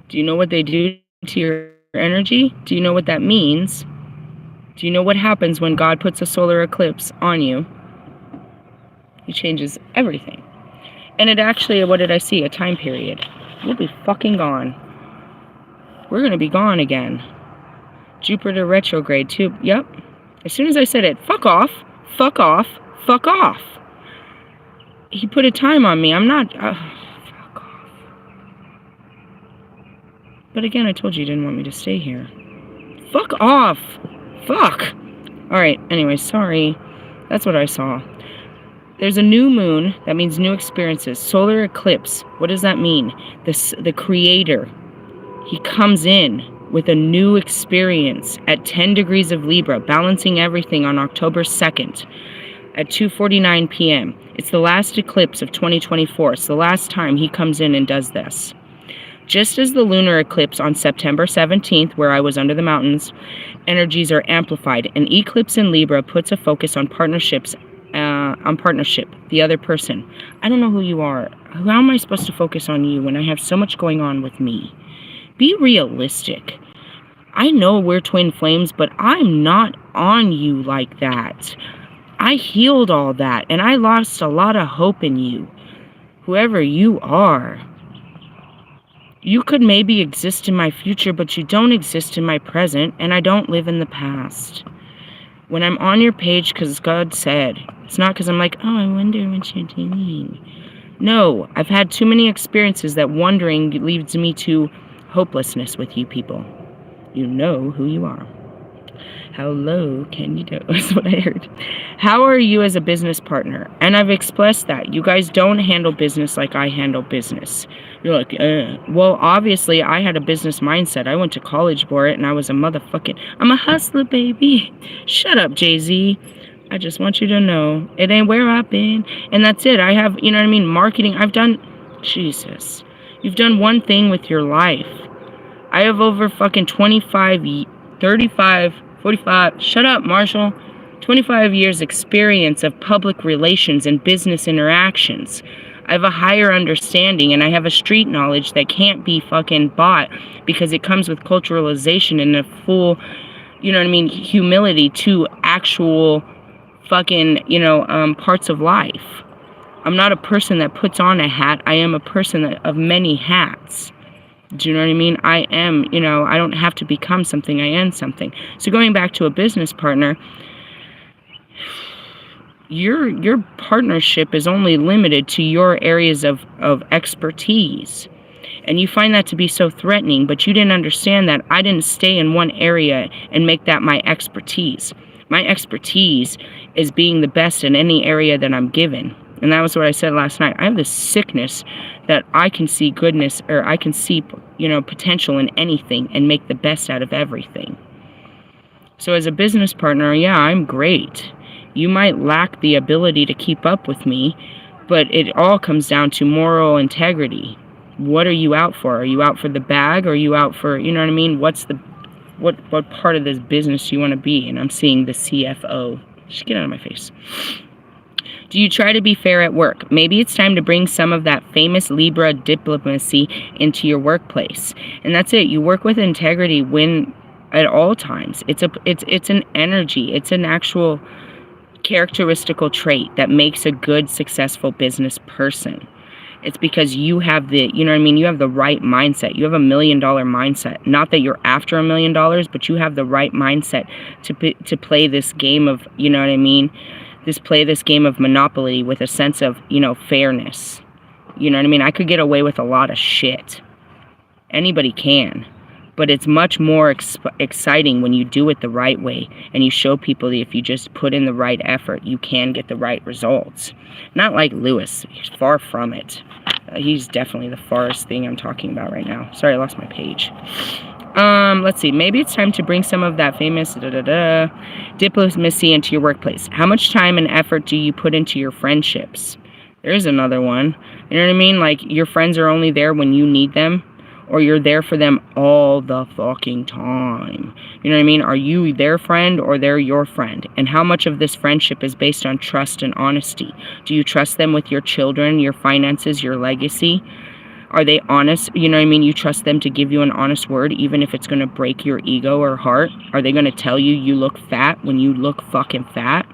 S1: Do you know what they do to your energy? Do you know what that means? Do you know what happens when God puts a solar eclipse on you? He changes everything. And it actually, what did I see? A time period. We'll be fucking gone. We're going to be gone again. Jupiter retrograde too. Yep. As soon as I said it, fuck off, fuck off, fuck off. He put a time on me. I'm not... fuck off. But again, I told you didn't want me to stay here. Fuck off. Fuck. Alright, anyway, sorry. That's what I saw. There's a new moon. That means new experiences. Solar eclipse. What does that mean? The creator. He comes in with a new experience at 10 degrees of Libra, balancing everything on October 2nd at 2:49 p.m. It's the last eclipse of 2024. It's the last time he comes in and does this. Just as the lunar eclipse on September 17th, where I was under the mountains, energies are amplified. An eclipse in Libra puts a focus on partnership, the other person. I don't know who you are. How am I supposed to focus on you when I have so much going on with me? Be realistic. I know we're twin flames, but I'm not on you like that. I healed all that, and I lost a lot of hope in you. Whoever you are. You could maybe exist in my future, but you don't exist in my present, and I don't live in the past. When I'm on your page, because God said, it's not because I'm like, oh, I wonder what you're doing. No, I've had too many experiences that wondering leads me to hopelessness with you people. You know who you are. How low can you go? That's what I heard. How are you as a business partner? And I've expressed that. You guys don't handle business like I handle business. You're like, well, obviously, I had a business mindset. I went to college for it, and I was I'm a hustler, baby. Shut up, Jay-Z. I just want you to know, it ain't where I've been. And that's it. I have, marketing. I've done, Jesus. You've done one thing with your life. I have over fucking 45, shut up, Marshall. 25 years experience of public relations and business interactions. I have a higher understanding, and I have a street knowledge that can't be fucking bought because it comes with culturalization and a full, humility to actual fucking, parts of life. I'm not a person that puts on a hat. I am a person of many hats. Do you know what I mean? I am, I don't have to become something. I am something. So going back to a business partner, your partnership is only limited to your areas of expertise. And you find that to be so threatening, but you didn't understand that I didn't stay in one area and make that my expertise. My expertise is being the best in any area that I'm given. And that was what I said last night. I have this sickness that I can see goodness, or I can see, potential in anything and make the best out of everything. So as a business partner, yeah, I'm great. You might lack the ability to keep up with me, but it all comes down to moral integrity. What are you out for? Are you out for the bag? Or are you out for, you know what I mean? What part of this business you want to be? And I'm seeing the CFO. Just get out of my face. Do you try to be fair at work? Maybe it's time to bring some of that famous Libra diplomacy into your workplace. And that's it. You work with integrity at all times. It's an energy. It's an actual characteristical trait that makes a good, successful business person. It's because you have you have the right mindset. You have $1 million mindset. Not that you're after $1 million, but you have the right mindset to play this game of, play this game of Monopoly with a sense of, fairness. I could get away with a lot of shit. Anybody can. But it's much more exciting when you do it the right way and you show people that if you just put in the right effort, you can get the right results. Not like Lewis. He's far from it. He's definitely the farthest thing I'm talking about right now. Sorry, I lost my page. Let's see. Maybe it's time to bring some of that famous diplomacy into your workplace. How much time and effort do you put into your friendships? There's another one. You know what I mean? Like, your friends are only there when you need them. Or you're there for them all the fucking time. You know what I mean? Are you their friend or they're your friend? And how much of this friendship is based on trust and honesty? Do you trust them with your children, your finances, your legacy? Are they honest? You know what I mean? You trust them to give you an honest word, even if it's going to break your ego or heart? Are they going to tell you look fat when you look fucking fat?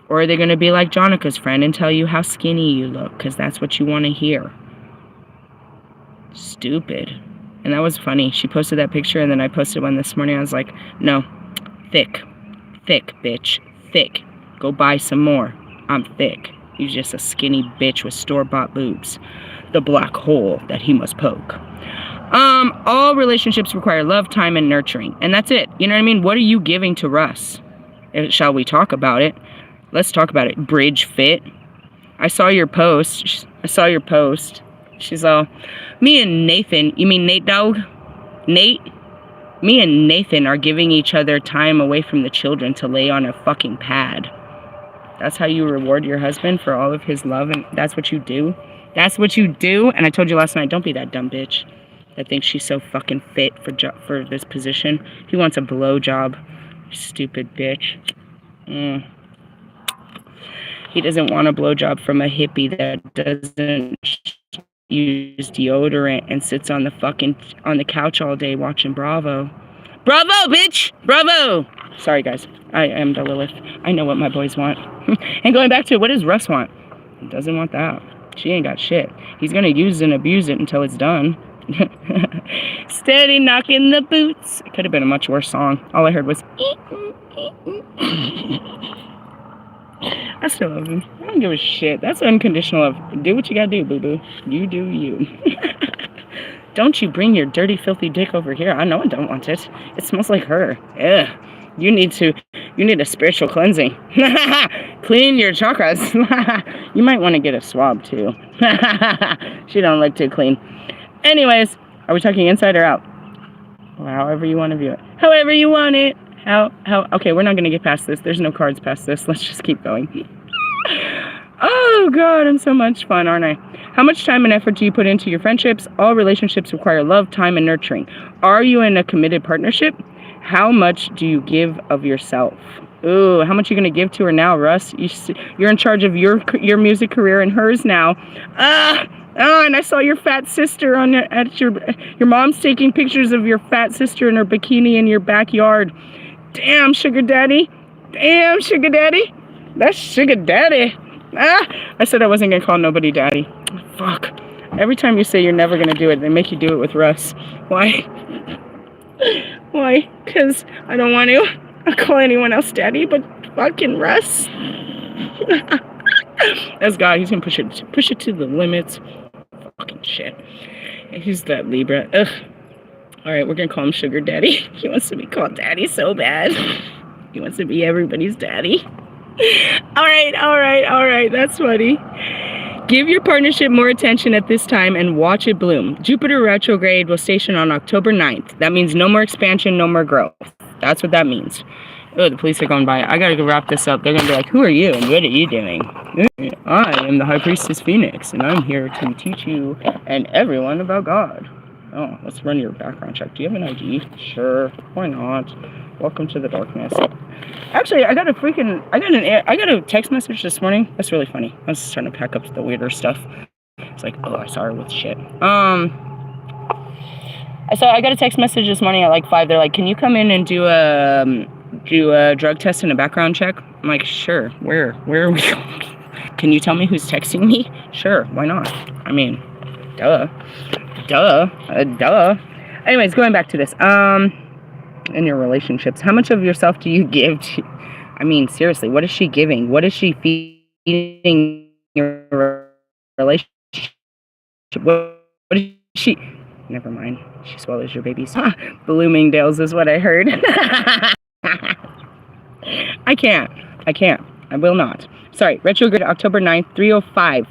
S1: Or are they going to be like Jonica's friend and tell you how skinny you look because that's what you want to hear? Stupid. And that was funny. She posted that picture and then I posted one this morning. I was like, no, thick, bitch, thick. Go buy some more. I'm thick. He's just a skinny bitch with store-bought boobs. The black hole that he must poke. All relationships require love, time, and nurturing. And that's it. You know what I mean? What are you giving to Russ? Shall we talk about it? Let's talk about it. Bridge fit. I saw your post. She's all, me and Nathan, you mean Nate Dogg? Nate? Me and Nathan are giving each other time away from the children to lay on a fucking pad. That's how you reward your husband for all of his love, and that's what you do? That's what you do? And I told you last night, don't be that dumb bitch that thinks she's so fucking fit for this position. He wants a blowjob. Stupid bitch. He doesn't want a blowjob from a hippie that doesn't use deodorant and sits on the couch all day watching Bravo. Bravo, bitch! Bravo! Sorry, guys. I am the Lilith. I know what my boys want. And going back to, what does Russ want? He doesn't want that. She ain't got shit. He's gonna use and abuse it until it's done. Steady knocking the boots. It could have been a much worse song. All I heard was I still love him. I don't give a shit. That's unconditional love. Do what you gotta do, boo-boo. You do you. Don't you bring your dirty, filthy dick over here. I know I don't want it. It smells like her. Ugh. You need a spiritual cleansing. Clean your chakras. You might want to get a swab too. She don't look too clean. Anyways, are we talking inside or out? Or however you want to view it. However you want it. Okay, we're not going to get past this. There's no cards past this. Let's just keep going. Oh, God, I'm so much fun, aren't I? How much time and effort do you put into your friendships? All relationships require love, time, and nurturing. Are you in a committed partnership? How much do you give of yourself? Ooh, how much are you going to give to her now, Russ? You're in charge of your music career and hers now. And I saw your fat sister at your mom's taking pictures of your fat sister in her bikini in your backyard. Damn, sugar daddy. Damn, sugar daddy. That's sugar daddy. I said I wasn't going to call nobody daddy. Fuck. Every time you say you're never going to do it, they make you do it with Russ. Why? Why? Because I don't want to call anyone else daddy, but fucking Russ. That's God. He's going to push it to the limits. Fucking shit. Who's that Libra? Ugh. All right, we're gonna call him Sugar Daddy. He wants to be called Daddy so bad. He wants to be everybody's daddy. All right. That's funny. Give your partnership more attention at this time and watch it bloom. Jupiter retrograde will station on October 9th. That means no more expansion, no more growth. That's what that means. Oh, the police are going by. I gotta go wrap this up. They're gonna be like, who are you and what are you doing? I am the High Priestess Phoenix, and I'm here to teach you and everyone about God. Oh, let's run your background check. Do you have an ID? Sure. Why not? Welcome to the darkness. Actually, I got a text message this morning. That's really funny. I was just trying to pack up the weirder stuff. It's like, oh, I saw her with shit. I got a text message this morning at like 5. They're like, can you come in and do a drug test and a background check? I'm like, sure. Where are we going? Can you tell me who's texting me? Sure. Why not? I mean, duh. Anyways, going back to this. In your relationships, how much of yourself do you give to, I mean, seriously, what is she giving? What is she feeding your relationship? What is she, never mind, she swallows your babies. Bloomingdale's is what I heard. I can't, I will not. Sorry, retrograde October 9th, 3:05.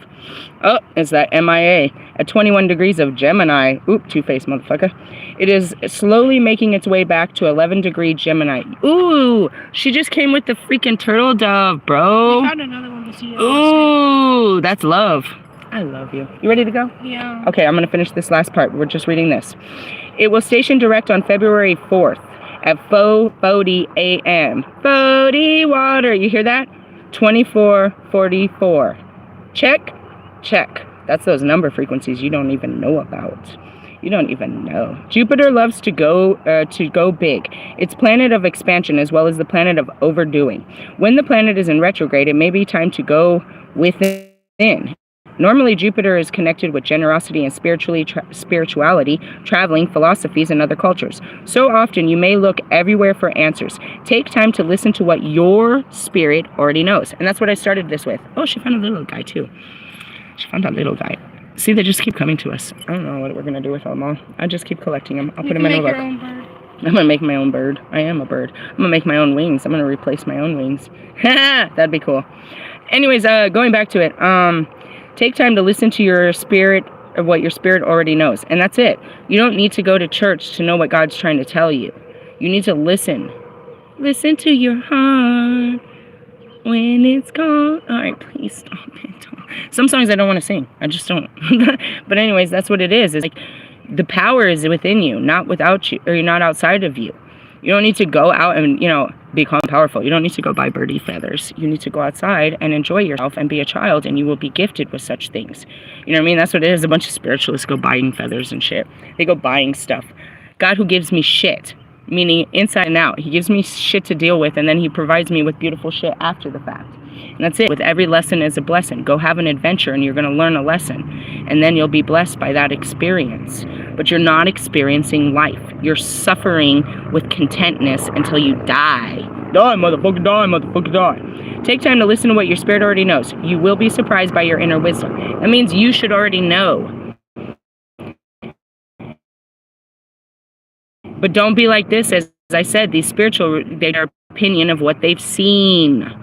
S1: Oh, is that MIA at 21 degrees of Gemini. Oop, two-faced motherfucker. It is slowly making its way back to 11-degree Gemini. Ooh, she just came with the freaking turtle dove, bro.
S2: I found another one to see.
S1: Ooh, that's love. I love you. You ready to go?
S2: Yeah.
S1: Okay, I'm going to finish this last part. We're just reading this. It will station direct on February 4th at 4:40 a.m. Bodie water. You hear that? 2444. Check. That's those number frequencies you don't even know about. You don't even know. Jupiter loves to go big. It's planet of expansion as well as the planet of overdoing. When the planet is in retrograde, it may be time to go within. Normally, Jupiter is connected with generosity and spirituality, traveling, philosophies, and other cultures. So often, you may look everywhere for answers. Take time to listen to what your spirit already knows. And that's what I started this with. Oh, she found a little guy, too. She found a little guy. See, they just keep coming to us. I don't know what we're going to do with them all. I just keep collecting them. I'll put them in a book. I'm going to make my own bird. I am a bird. I'm going to make my own wings. I'm going to replace my own wings. That'd be cool. Anyways, going back to it. Take time to listen to your spirit, or what your spirit already knows. And that's it. You don't need to go to church to know what God's trying to tell you. You need to listen. Listen to your heart when it's gone. All right, please stop it. Some songs I don't want to sing. I just don't. But anyways, that's what it is. It's like the power is within you, not without you, or not outside of you. You don't need to go out and, become powerful. You don't need to go buy birdie feathers. You need to go outside and enjoy yourself and be a child, and you will be gifted with such things. You know what I mean? That's what it is. A bunch of spiritualists go buying feathers and shit. They go buying stuff. God, who gives me shit, meaning inside and out. He gives me shit to deal with, and then he provides me with beautiful shit after the fact. And that's it. With every lesson is a blessing. Go have an adventure and you're going to learn a lesson. And then you'll be blessed by that experience. But you're not experiencing life. You're suffering with contentness until you die. Die, motherfucker, die, motherfucker, die. Take time to listen to what your spirit already knows. You will be surprised by your inner wisdom. That means you should already know. But don't be like this. As I said, these spiritual, their opinion of what they've seen.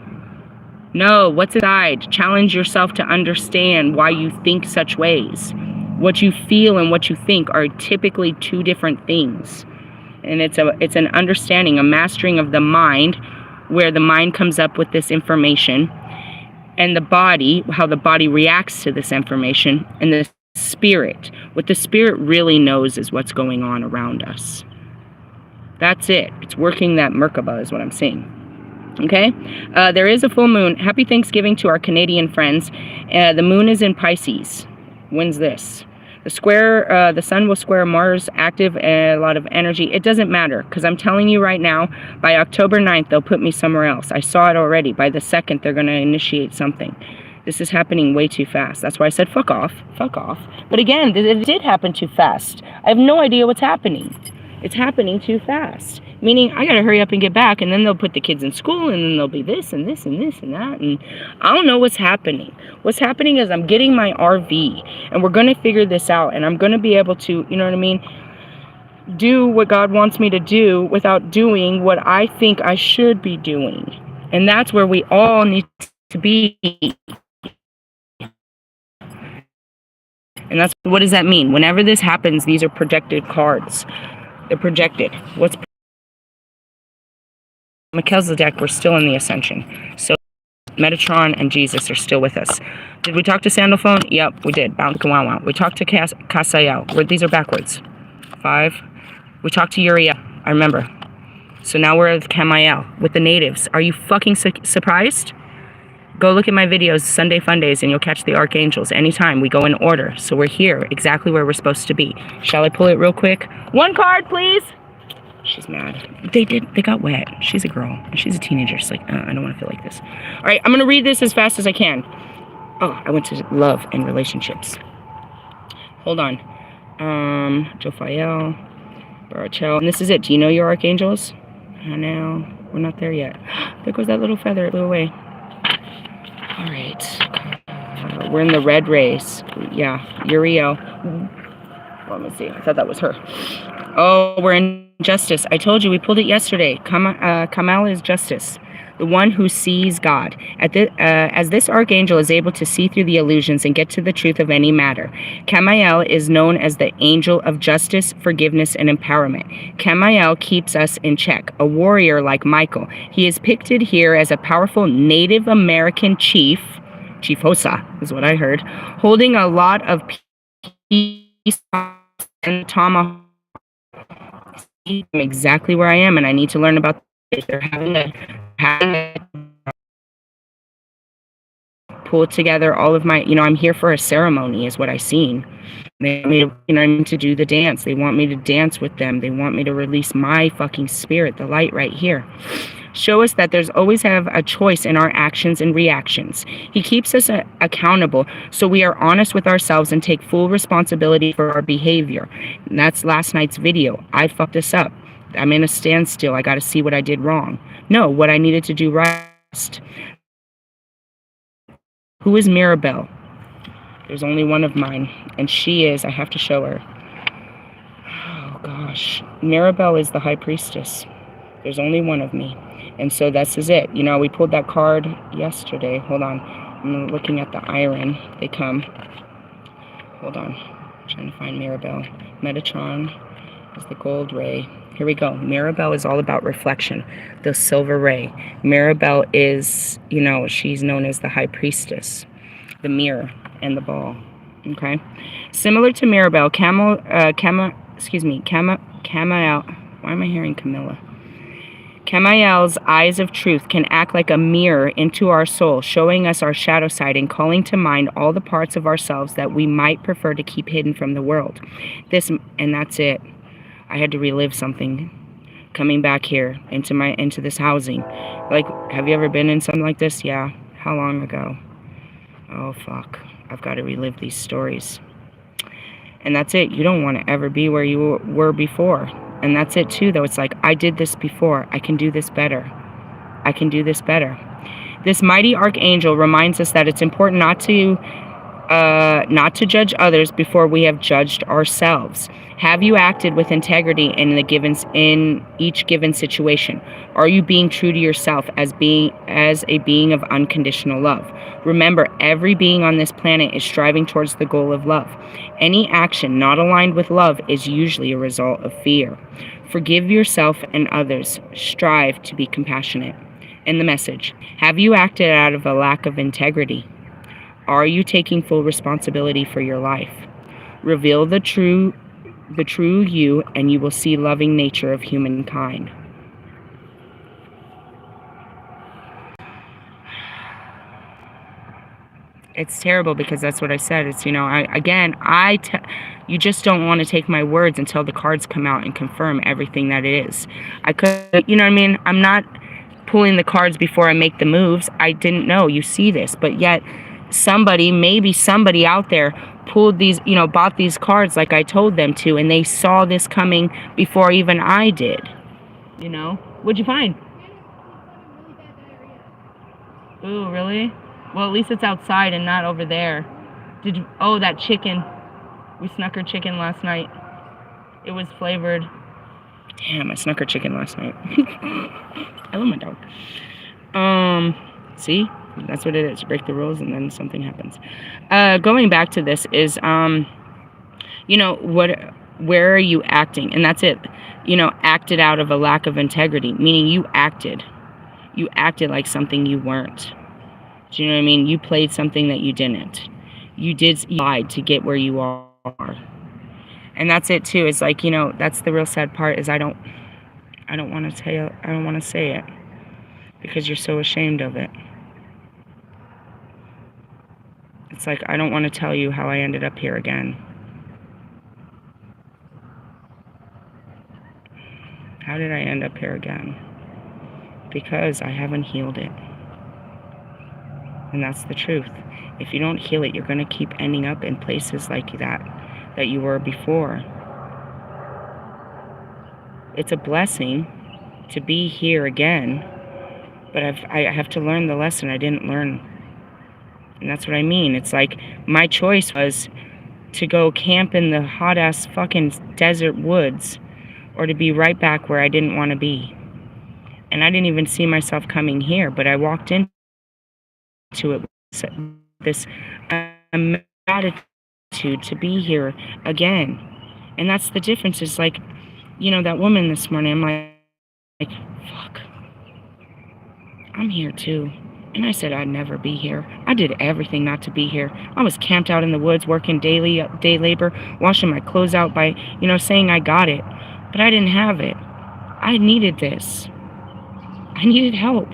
S1: No, what's inside? Challenge yourself to understand why you think such ways. What you feel and what you think are typically two different things. And it's an understanding, a mastering of the mind, where the mind comes up with this information, and the body, how the body reacts to this information, and the spirit. What the spirit really knows is what's going on around us. That's it. It's working that Merkaba is what I'm seeing. Okay, there is a full moon. Happy Thanksgiving to our Canadian friends. The moon is in Pisces. When's this? The sun will square Mars, active, a lot of energy. It doesn't matter, because I'm telling you right now, by October 9th, they'll put me somewhere else. I saw it already. By the 2nd, they're going to initiate something. This is happening way too fast. That's why I said fuck off. Fuck off. But again, it did happen too fast. I have no idea what's happening. It's happening too fast. Meaning, I gotta hurry up and get back, and then they'll put the kids in school, and then there'll be this and this and this and that, and I don't know what's happening. What's happening is I'm getting my RV, and we're gonna figure this out, and I'm gonna be able to, you know what I mean, do what God wants me to do without doing what I think I should be doing. And that's where we all need to be. And that's, what does that mean? Whenever this happens, these are projected cards. They're projected. What's Melchizedek, we're still in the ascension. So Metatron and Jesus are still with us. Did we talk to Sandalphone? Yep, we did. We talked to Casael. These are backwards. 5. We talked to Uriah. I remember. So now we're at Camael with the natives. Are you fucking surprised? Go look at my videos, Sunday Fun Days, and you'll catch the archangels anytime. We go in order. So we're here, exactly where we're supposed to be. Shall I pull it real quick? 1 card, please. She's mad. They got wet. She's a girl. And she's a teenager. She's like, I don't want to feel like this. All right, I'm going to read this as fast as I can. Oh, I went to love and relationships. Hold on. Jophiel, Barachel. And this is it. Do you know your archangels? Now, we're not there yet. There goes that little feather. It blew away. All right. We're in the red race. Yeah, Uriel. Let me see. I thought that was her. Oh, we're in justice. I told you, we pulled it yesterday. Kamal is justice, the one who sees God. As this archangel is able to see through the illusions and get to the truth of any matter. Kamael is known as the angel of justice, forgiveness, and empowerment. Kamael keeps us in check, a warrior like Michael. He is pictured here as a powerful Native American chief, Chief Hosa is what I heard, holding a lot of peace and tomahawk. I'm exactly where I am, and I need to learn about this. They're having a pull together all of my, I'm here for a ceremony is what I seen. They want me to do the dance. They want me to dance with them. They want me to release my fucking spirit, the light right here. Show us that there's always have a choice in our actions and reactions. He keeps us accountable so we are honest with ourselves and take full responsibility for our behavior. And that's last night's video. I fucked this up. I'm in a standstill. I got to see what I did wrong. No, what I needed to do right. Who is Mirabelle? There's only one of mine, and she is, I have to show her. Oh gosh. Mirabelle is the high priestess. There's only one of me. And so this is it. We pulled that card yesterday. Hold on. I'm looking at the iron. They come. Hold on. I'm trying to find Mirabelle. Metatron is the gold ray. Here we go. Mirabelle is all about reflection. The silver ray. Mirabelle is, she's known as the high priestess. The mirror and the ball. Okay? Similar to Mirabelle, Camael. Why am I hearing Camilla? Kamael's eyes of truth can act like a mirror into our soul, showing us our shadow side and calling to mind all the parts of ourselves that we might prefer to keep hidden from the world. And that's it. I had to relive something coming back here into this housing. Like, have you ever been in something like this? Yeah. How long ago? Oh, fuck. I've got to relive these stories. And that's it. You don't want to ever be where you were before. And that's it too, though. It's like, I did this before. I can do this better. I can do this better. This mighty archangel reminds us that it's important not to judge others before we have judged ourselves. Have you acted with integrity in each given situation? Are you being true to yourself as a being of unconditional love? Remember, every being on this planet is striving towards the goal of love. Any action not aligned with love is usually a result of fear. Forgive yourself and others. Strive to be compassionate. And the message: have you acted out of a lack of integrity? Are you taking full responsibility for your life? Reveal the true you, and you will see loving nature of humankind. It's terrible because that's what I said. It's, you just don't want to take my words until the cards come out and confirm everything that it is. I could, I'm not pulling the cards before I make the moves. I didn't know. You see this, but yet maybe somebody out there pulled these, bought these cards like I told them to, and they saw this coming before even I did. What'd you find? Ooh, really? Well, at least it's outside and not over there. Oh, that chicken. We snuck her chicken last night. It was flavored. Damn, I snuck her chicken last night. I love my dog. See? That's what it is. You break the rules and then something happens. Going back to this is, where are you acting? And that's it. Acted out of a lack of integrity, meaning you acted. You acted like something you weren't. Do you know what I mean? You played something that you didn't. You lied to get where you are. And that's it too. It's like, that's the real sad part is I don't want to tell you, I don't want to say it because you're so ashamed of it. It's like, I don't want to tell you how I ended up here again. How did I end up here again? Because I haven't healed it. And that's the truth. If you don't heal it, you're going to keep ending up in places like that you were before. It's a blessing to be here again, but I have to learn the lesson I didn't learn. And that's what I mean. It's like my choice was to go camp in the hot-ass fucking desert woods or to be right back where I didn't want to be. And I didn't even see myself coming here, but I walked into it with this attitude to be here again. And that's the difference. Is like, that woman this morning, I'm like, fuck, I'm here too. And I said I'd never be here. I did everything not to be here. I was camped out in the woods, working day labor, washing my clothes out by, saying I got it. But I didn't have it. I needed this. I needed help.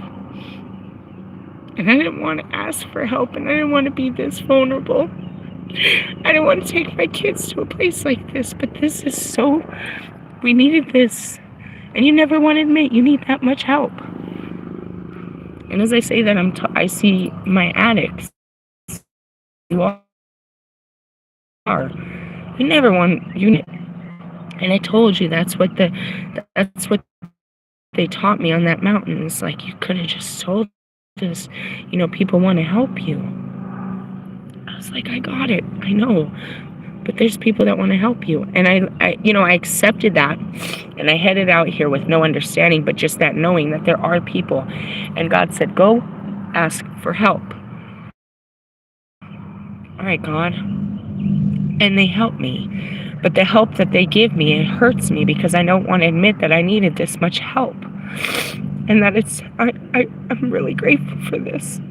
S1: And I didn't want to ask for help, and I didn't want to be this vulnerable. I didn't want to take my kids to a place like this, but this is so... We needed this. And you never want to admit you need that much help. And as I say that, I see my addicts. You are. You never want... And I told you that's what they taught me on that mountain. It's like, you could have just told this, people want to help you. I was like, I got it. I know. But there's people that want to help you. And I accepted that. And I headed out here with no understanding, but just that knowing that there are people. And God said, go ask for help. All right, God. And they helped me. But the help that they give me, it hurts me because I don't want to admit that I needed this much help. And that I'm really grateful for this.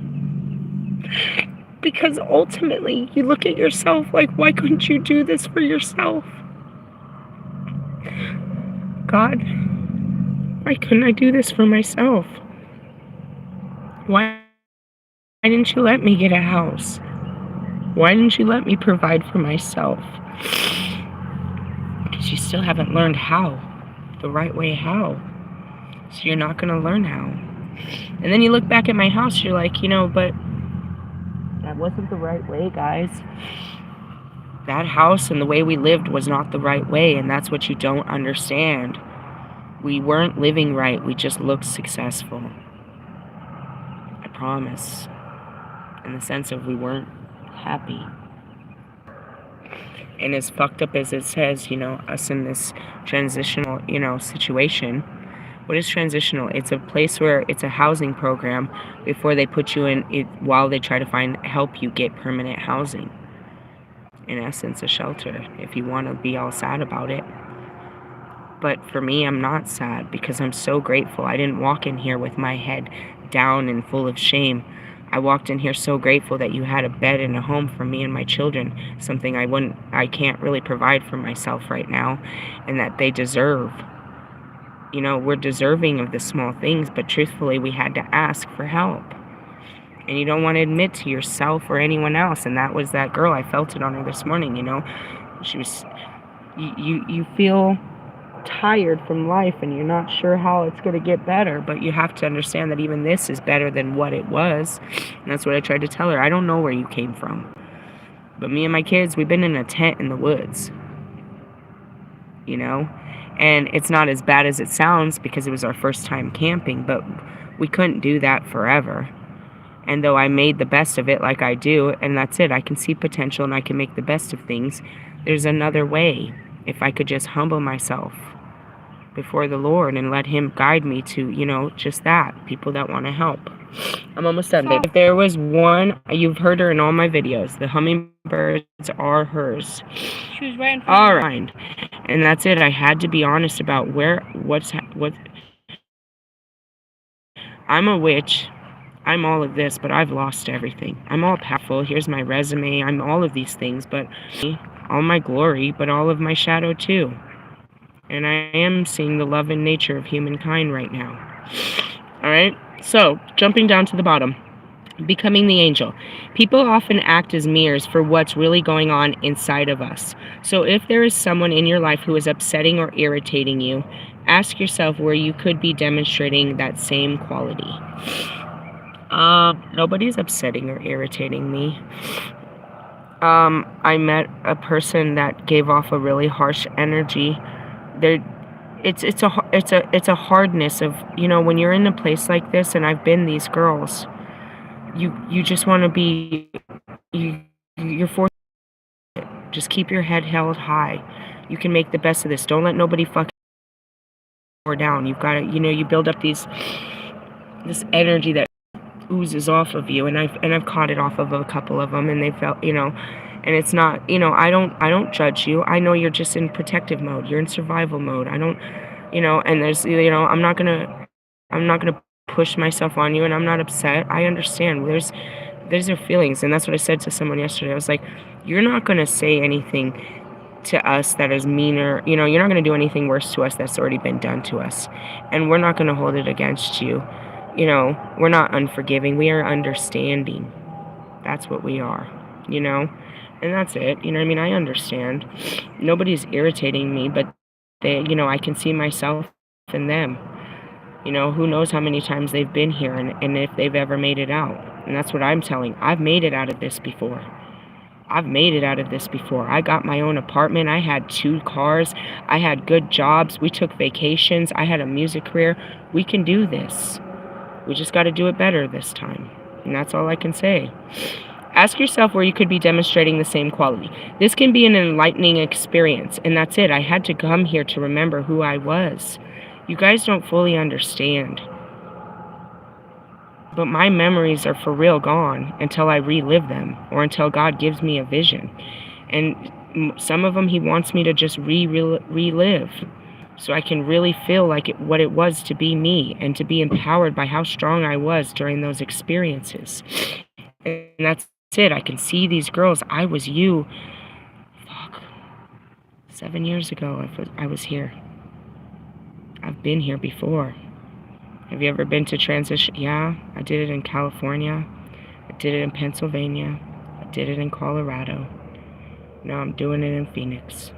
S1: Because ultimately, you look at yourself like, why couldn't you do this for yourself? God, why couldn't I do this for myself? Why didn't you let me get a house? Why didn't you let me provide for myself? Because you still haven't learned how. The right way how. So you're not going to learn how. And then you look back at my house, you're like, but that wasn't the right way, guys. That house and the way we lived was not the right way, and that's what you don't understand. We weren't living right, we just looked successful. I promise. In the sense of we weren't happy. And as fucked up as it says, us in this transitional, situation. What is transitional? It's a place where it's a housing program before they put you in it, while they try to help you get permanent housing. In essence, a shelter, if you want to be all sad about it. But for me, I'm not sad because I'm so grateful. I didn't walk in here with my head down and full of shame. I walked in here so grateful that you had a bed and a home for me and my children, something I can't really provide for myself right now, and that they deserve. We're deserving of the small things, but truthfully, we had to ask for help. And you don't want to admit to yourself or anyone else, and that was that girl. I felt it on her this morning, She was, you feel tired from life and you're not sure how it's going to get better, but you have to understand that even this is better than what it was. And that's what I tried to tell her. I don't know where you came from, but me and my kids, we've been in a tent in the woods, you know, and it's not as bad as it sounds because it was our first time camping, but we couldn't do that forever. And though I made the best of it like I do, and that's it, I can see potential and I can make the best of things, there's another way. If I could just humble myself before the Lord and let Him guide me to, you know, just that, people that want to help. I'm almost done, babe. If there was one, you've heard her in all my videos, the hummingbirds are hers.
S2: She was right in front of me.
S1: And that's it. I had to be honest about what. I'm a witch. I'm all of this, but I've lost everything. I'm all powerful. Here's my resume. I'm all of these things, but all my glory, but all of my shadow too. And I am seeing the love and nature of humankind right now. All right? So, jumping down to the bottom. Becoming the angel. People often act as mirrors for what's really going on inside of us. So if there is someone in your life who is upsetting or irritating you, ask yourself where you could be demonstrating that same quality. Nobody's upsetting or irritating me. I met a person that gave off a really harsh energy. It's a hardness of, you know, when you're in a place like this, and I've been these girls, you just want to be, you're forced. Just keep your head held high. You can make the best of this. Don't let nobody fucking down. You've got to, you know, you build up this energy that oozes off of you, and I've caught it off of a couple of them, and they felt, you know, and it's not, you know, I don't judge you. I know you're just in protective mode. You're in survival mode. I don't, you know, and there's, you know, I'm not gonna push myself on you, and I'm not upset. I understand. There's their feelings, and that's what I said to someone yesterday. I was like, you're not gonna say anything to us that is meaner, you know, you're not gonna do anything worse to us that's already been done to us, and we're not gonna hold it against you. You know, we're not unforgiving. We are understanding. That's what we are, you know? And that's it. You know what I mean? I understand. Nobody's irritating me, but they, you know, I can see myself in them. You know, who knows how many times they've been here and if they've ever made it out. And that's what I'm telling. I've made it out of this before. I got my own apartment. I had 2 cars. I had good jobs. We took vacations. I had a music career. We can do this. We just got to do it better this time. And that's all I can say. Ask yourself where you could be demonstrating the same quality. This can be an enlightening experience. And that's it. I had to come here to remember who I was. You guys don't fully understand. But my memories are for real gone until I relive them or until God gives me a vision. And some of them He wants me to just relive. So I can really feel like what it was to be me and to be empowered by how strong I was during those experiences. And that's it. I can see these girls. I was you. 7 years ago, I was here. I've been here before. Have you ever been to transition? Yeah, I did it in California. I did it in Pennsylvania. I did it in Colorado. Now I'm doing it in Phoenix.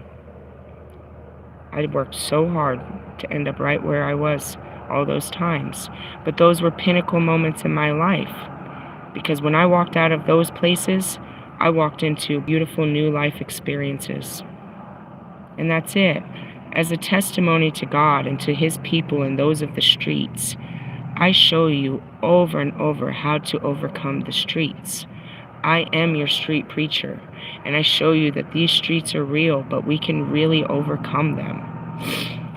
S1: I worked so hard to end up right where I was all those times. But those were pinnacle moments in my life. Because when I walked out of those places, I walked into beautiful new life experiences. And that's it. As a testimony to God and to His people and those of the streets, I show you over and over how to overcome the streets. I am your street preacher, and I show you that these streets are real, but we can really overcome them.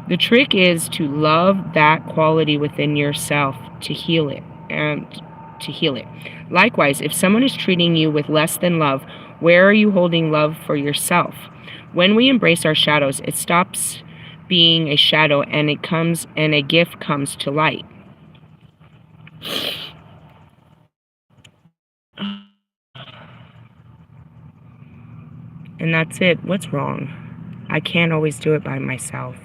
S1: The trick is to love that quality within yourself to heal it, Likewise, if someone is treating you with less than love, where are you holding love for yourself? When we embrace our shadows, it stops being a shadow and a gift comes to light. And that's it. What's wrong? I can't always do it by myself.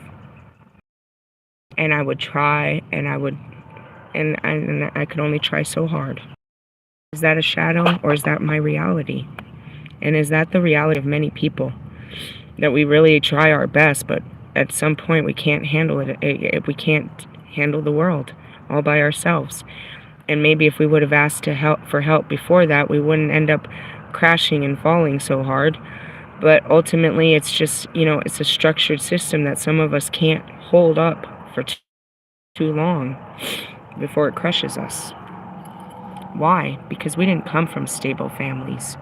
S1: And I would try, and I could only try so hard. Is that a shadow, or is that my reality? And is that the reality of many people? That we really try our best, but at some point we can't handle it. We can't handle the world all by ourselves. And maybe if we would have asked for help before that, we wouldn't end up crashing and falling so hard. But ultimately, it's just, it's a structured system that some of us can't hold up for too long before it crushes us. Why? Because we didn't come from stable families.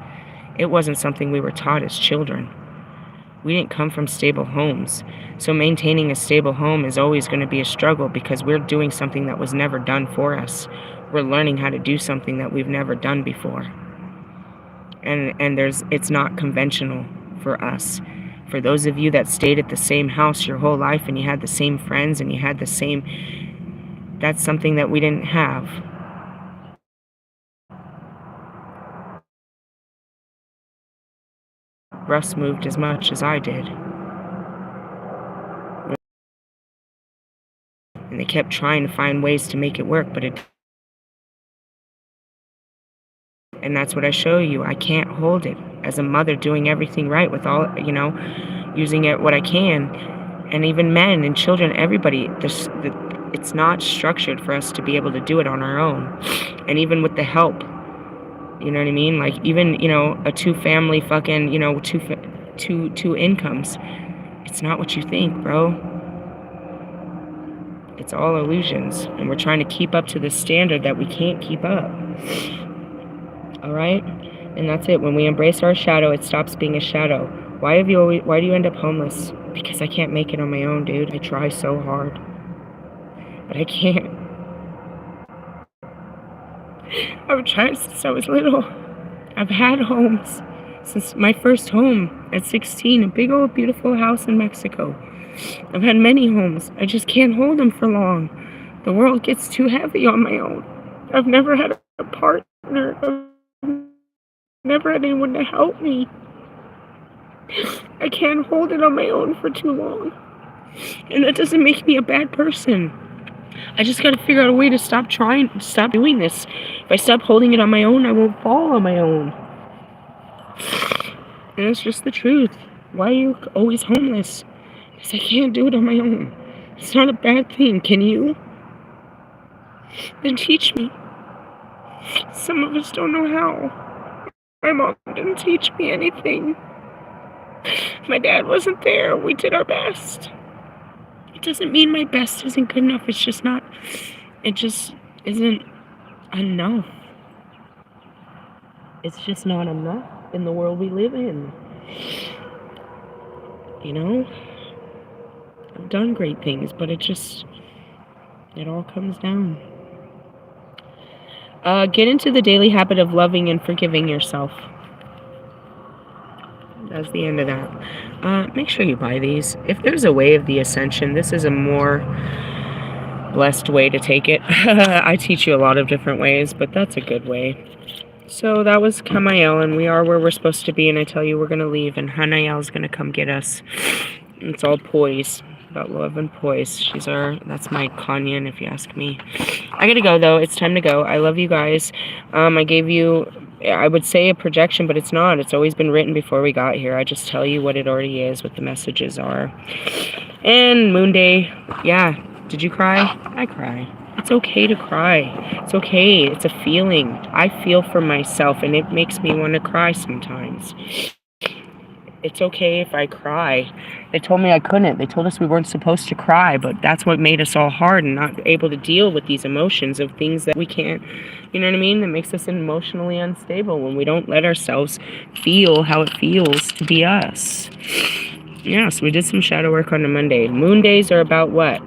S1: It wasn't something we were taught as children. We didn't come from stable homes. So maintaining a stable home is always going to be a struggle because we're doing something that was never done for us. We're learning how to do something that we've never done before. And it's not conventional for us. For those of you that stayed at the same house your whole life and you had the same friends and you had the same, that's something that we didn't have. Russ moved as much as I did. And they kept trying to find ways to make it work, but and that's what I show you. I can't hold it. As a mother doing everything right with all, using it what I can. And even men and children, everybody, it's not structured for us to be able to do it on our own. And even with the help, you know what I mean? Like even, a two-family fucking, two incomes. It's not what you think, bro. It's all illusions. And we're trying to keep up to this standard that we can't keep up. All right? And that's it. When we embrace our shadow, it stops being a shadow. Why do you end up homeless? Because I can't make it on my own, dude. I try so hard. But I can't. I've tried since I was little. I've had homes. Since my first home at 16, a big old beautiful house in Mexico. I've had many homes. I just can't hold them for long. The world gets too heavy on my own. I've never had a partner. I've never had anyone to help me. I can't hold it on my own for too long. And that doesn't make me a bad person. I just gotta figure out a way to stop doing this. If I stop holding it on my own, I won't fall on my own. And it's just the truth. Why are you always homeless? Because I can't do it on my own. It's not a bad thing. Can you? Then teach me. Some of us don't know how. My mom didn't teach me anything. My dad wasn't there. We did our best. It doesn't mean my best isn't good enough. It just isn't enough. It's just not enough in the world we live in. I've done great things, but it all comes down. Get into the daily habit of loving and forgiving yourself. That's the end of that. Make sure you buy these. If there's a way of the ascension, this is a more blessed way to take it. I teach you a lot of different ways, but that's a good way. So that was Kamael, and we are where we're supposed to be, and I tell you we're going to leave, and Hanael's going to come get us. It's all poise. About love and poise. That's my Kanyan, if you ask me. I gotta go, though. It's time to go. I love you guys. I gave you, I would say a projection, but it's not. It's always been written before we got here. I just tell you what it already is, what the messages are. And Moon Day, yeah. Did you cry? I cry. It's okay to cry. It's okay. It's a feeling. I feel for myself, and it makes me want to cry sometimes. It's okay if I cry. They told me I couldn't. They told us we weren't supposed to cry, but that's what made us all hard and not able to deal with these emotions of things that we can't, you know what I mean? That makes us emotionally unstable when we don't let ourselves feel how it feels to be us. Yeah, so we did some shadow work on a Monday. Moon days are about what?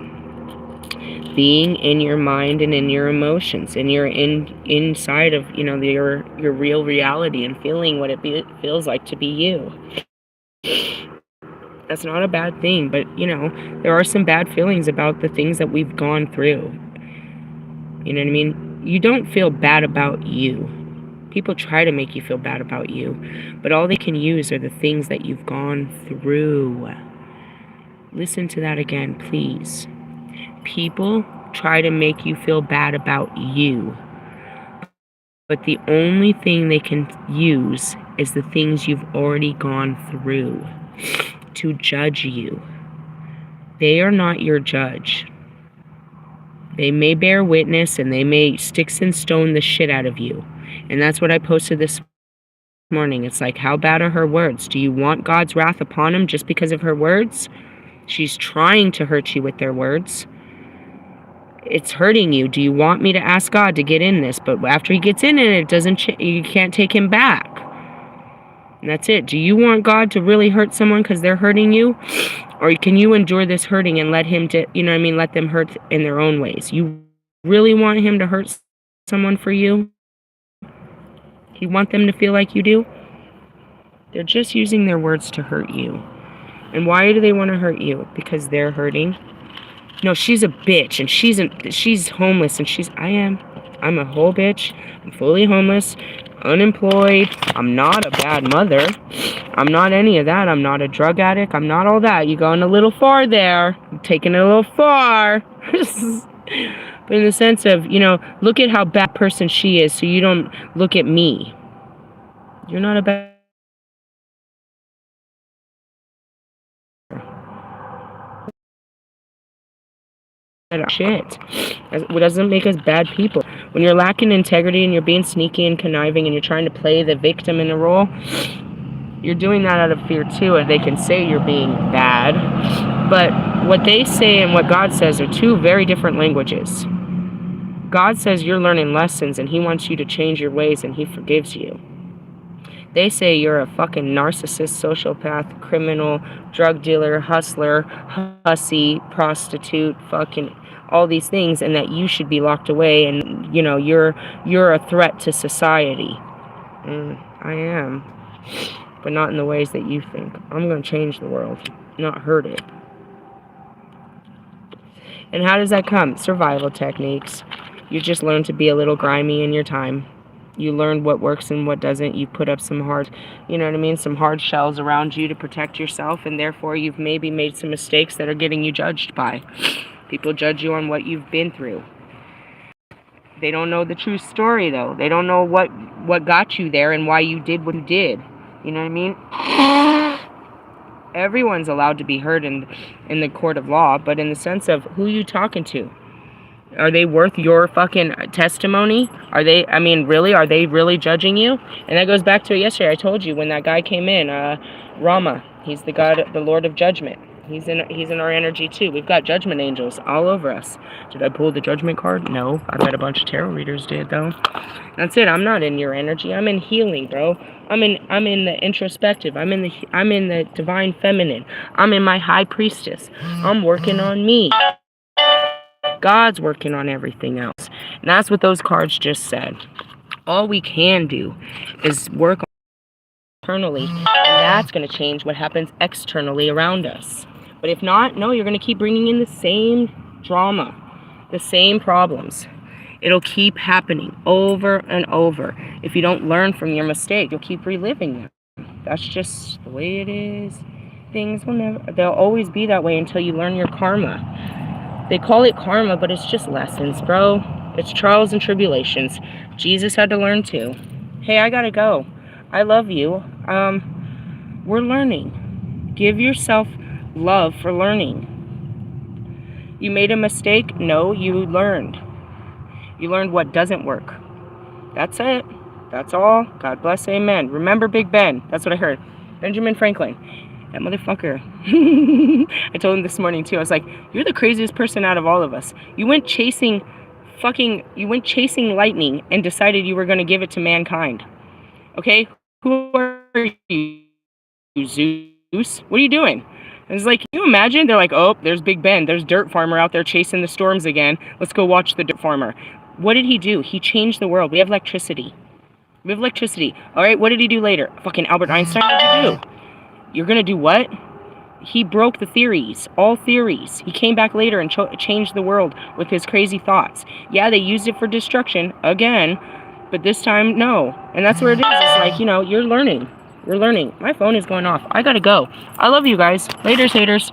S1: Being in your mind and in your emotions, and you're inside of, your real reality and feeling what it feels like to be you. That's not a bad thing, but, there are some bad feelings about the things that we've gone through. You know what I mean? You don't feel bad about you. People try to make you feel bad about you, but all they can use are the things that you've gone through. Listen to that again, please. People try to make you feel bad about you, but the only thing they can use is the things you've already gone through to judge you. They are not your judge. They may bear witness and they may sticks and stone the shit out of you. And that's what I posted this morning. It's like, how bad are her words? Do you want God's wrath upon him just because of her words? She's trying to hurt you with their words. It's hurting you. Do you want me to ask God to get in this? But after he gets in it, you can't take him back. And that's it. Do you want God to really hurt someone because they're hurting you? Or can you endure this hurting and let him let them hurt in their own ways? You really want him to hurt someone for you? You want them to feel like you do? They're just using their words to hurt you. And why do they want to hurt you? Because they're hurting? No, she's a bitch, and she's homeless, and I'm a whole bitch. I'm fully homeless, unemployed. I'm not a bad mother. I'm not any of that. I'm not a drug addict. I'm not all that. You're going a little far there. I'm taking it a little far. But in the sense of, look at how bad person she is, so you don't look at me. You're not a bad shit. It doesn't make us bad people. When you're lacking integrity and you're being sneaky and conniving and you're trying to play the victim in a role, you're doing that out of fear too, and they can say you're being bad. But what they say and what God says are two very different languages. God says you're learning lessons and he wants you to change your ways and he forgives you. They say you're a fucking narcissist, sociopath, criminal, drug dealer, hustler, hussy, prostitute, fucking all these things, and that you should be locked away, and you're a threat to society. I am, but not in the ways that you think. I'm going to change the world, not hurt it. And how does that come? Survival techniques. You just learn to be a little grimy in your time. You learn what works and what doesn't. You put up some hard, some hard shells around you to protect yourself, and therefore you've maybe made some mistakes that are getting you judged by. People judge you on what you've been through. They don't know the true story, though. They don't know what got you there and why you did what you did. You know what I mean? Everyone's allowed to be heard in the court of law, but in the sense of who you talking to. Are they worth your fucking testimony? Are they really judging you? And that goes back to yesterday. I told you when that guy came in, Rama. He's the God, the Lord of Judgment. He's in our energy too. We've got judgment angels all over us. Did I pull the judgment card? No. I bet a bunch of tarot readers did though. That's it. I'm not in your energy. I'm in healing, bro. I'm in the introspective. I'm in the divine feminine. I'm in my high priestess. I'm working on me. God's working on everything else. And that's what those cards just said. All we can do is work internally, and that's going to change what happens externally around us. But if not, no, you're going to keep bringing in the same drama, the same problems. It'll keep happening over and over. If you don't learn from your mistake, you'll keep reliving them. That's just the way it is. They'll always be that way until you learn your karma. They call it karma, but it's just lessons, bro. It's trials and tribulations. Jesus had to learn too. Hey, I gotta go. I love you. We're learning. Give yourself love for learning. You made a mistake? No, you learned. You learned what doesn't work. That's it. That's all. God bless, amen. Remember Big Ben. That's what I heard. Benjamin Franklin. That motherfucker. I told him this morning too. I was like, you're the craziest person out of all of us. You went chasing lightning and decided you were going to give it to mankind. Okay? Who are you, Zeus? What are you doing? And it's like, can you imagine? They're like, oh, there's Big Ben. There's Dirt Farmer out there chasing the storms again. Let's go watch the Dirt Farmer. What did he do? He changed the world. We have electricity. All right, what did he do later? Fucking Albert Einstein, what did you do? You're going to do what? He broke the theories, all theories. He came back later and changed the world with his crazy thoughts. Yeah, they used it for destruction again, but this time, no. And that's where it is. It's like, you're learning. We're learning. My phone is going off. I got to go. I love you guys. Laters, haters.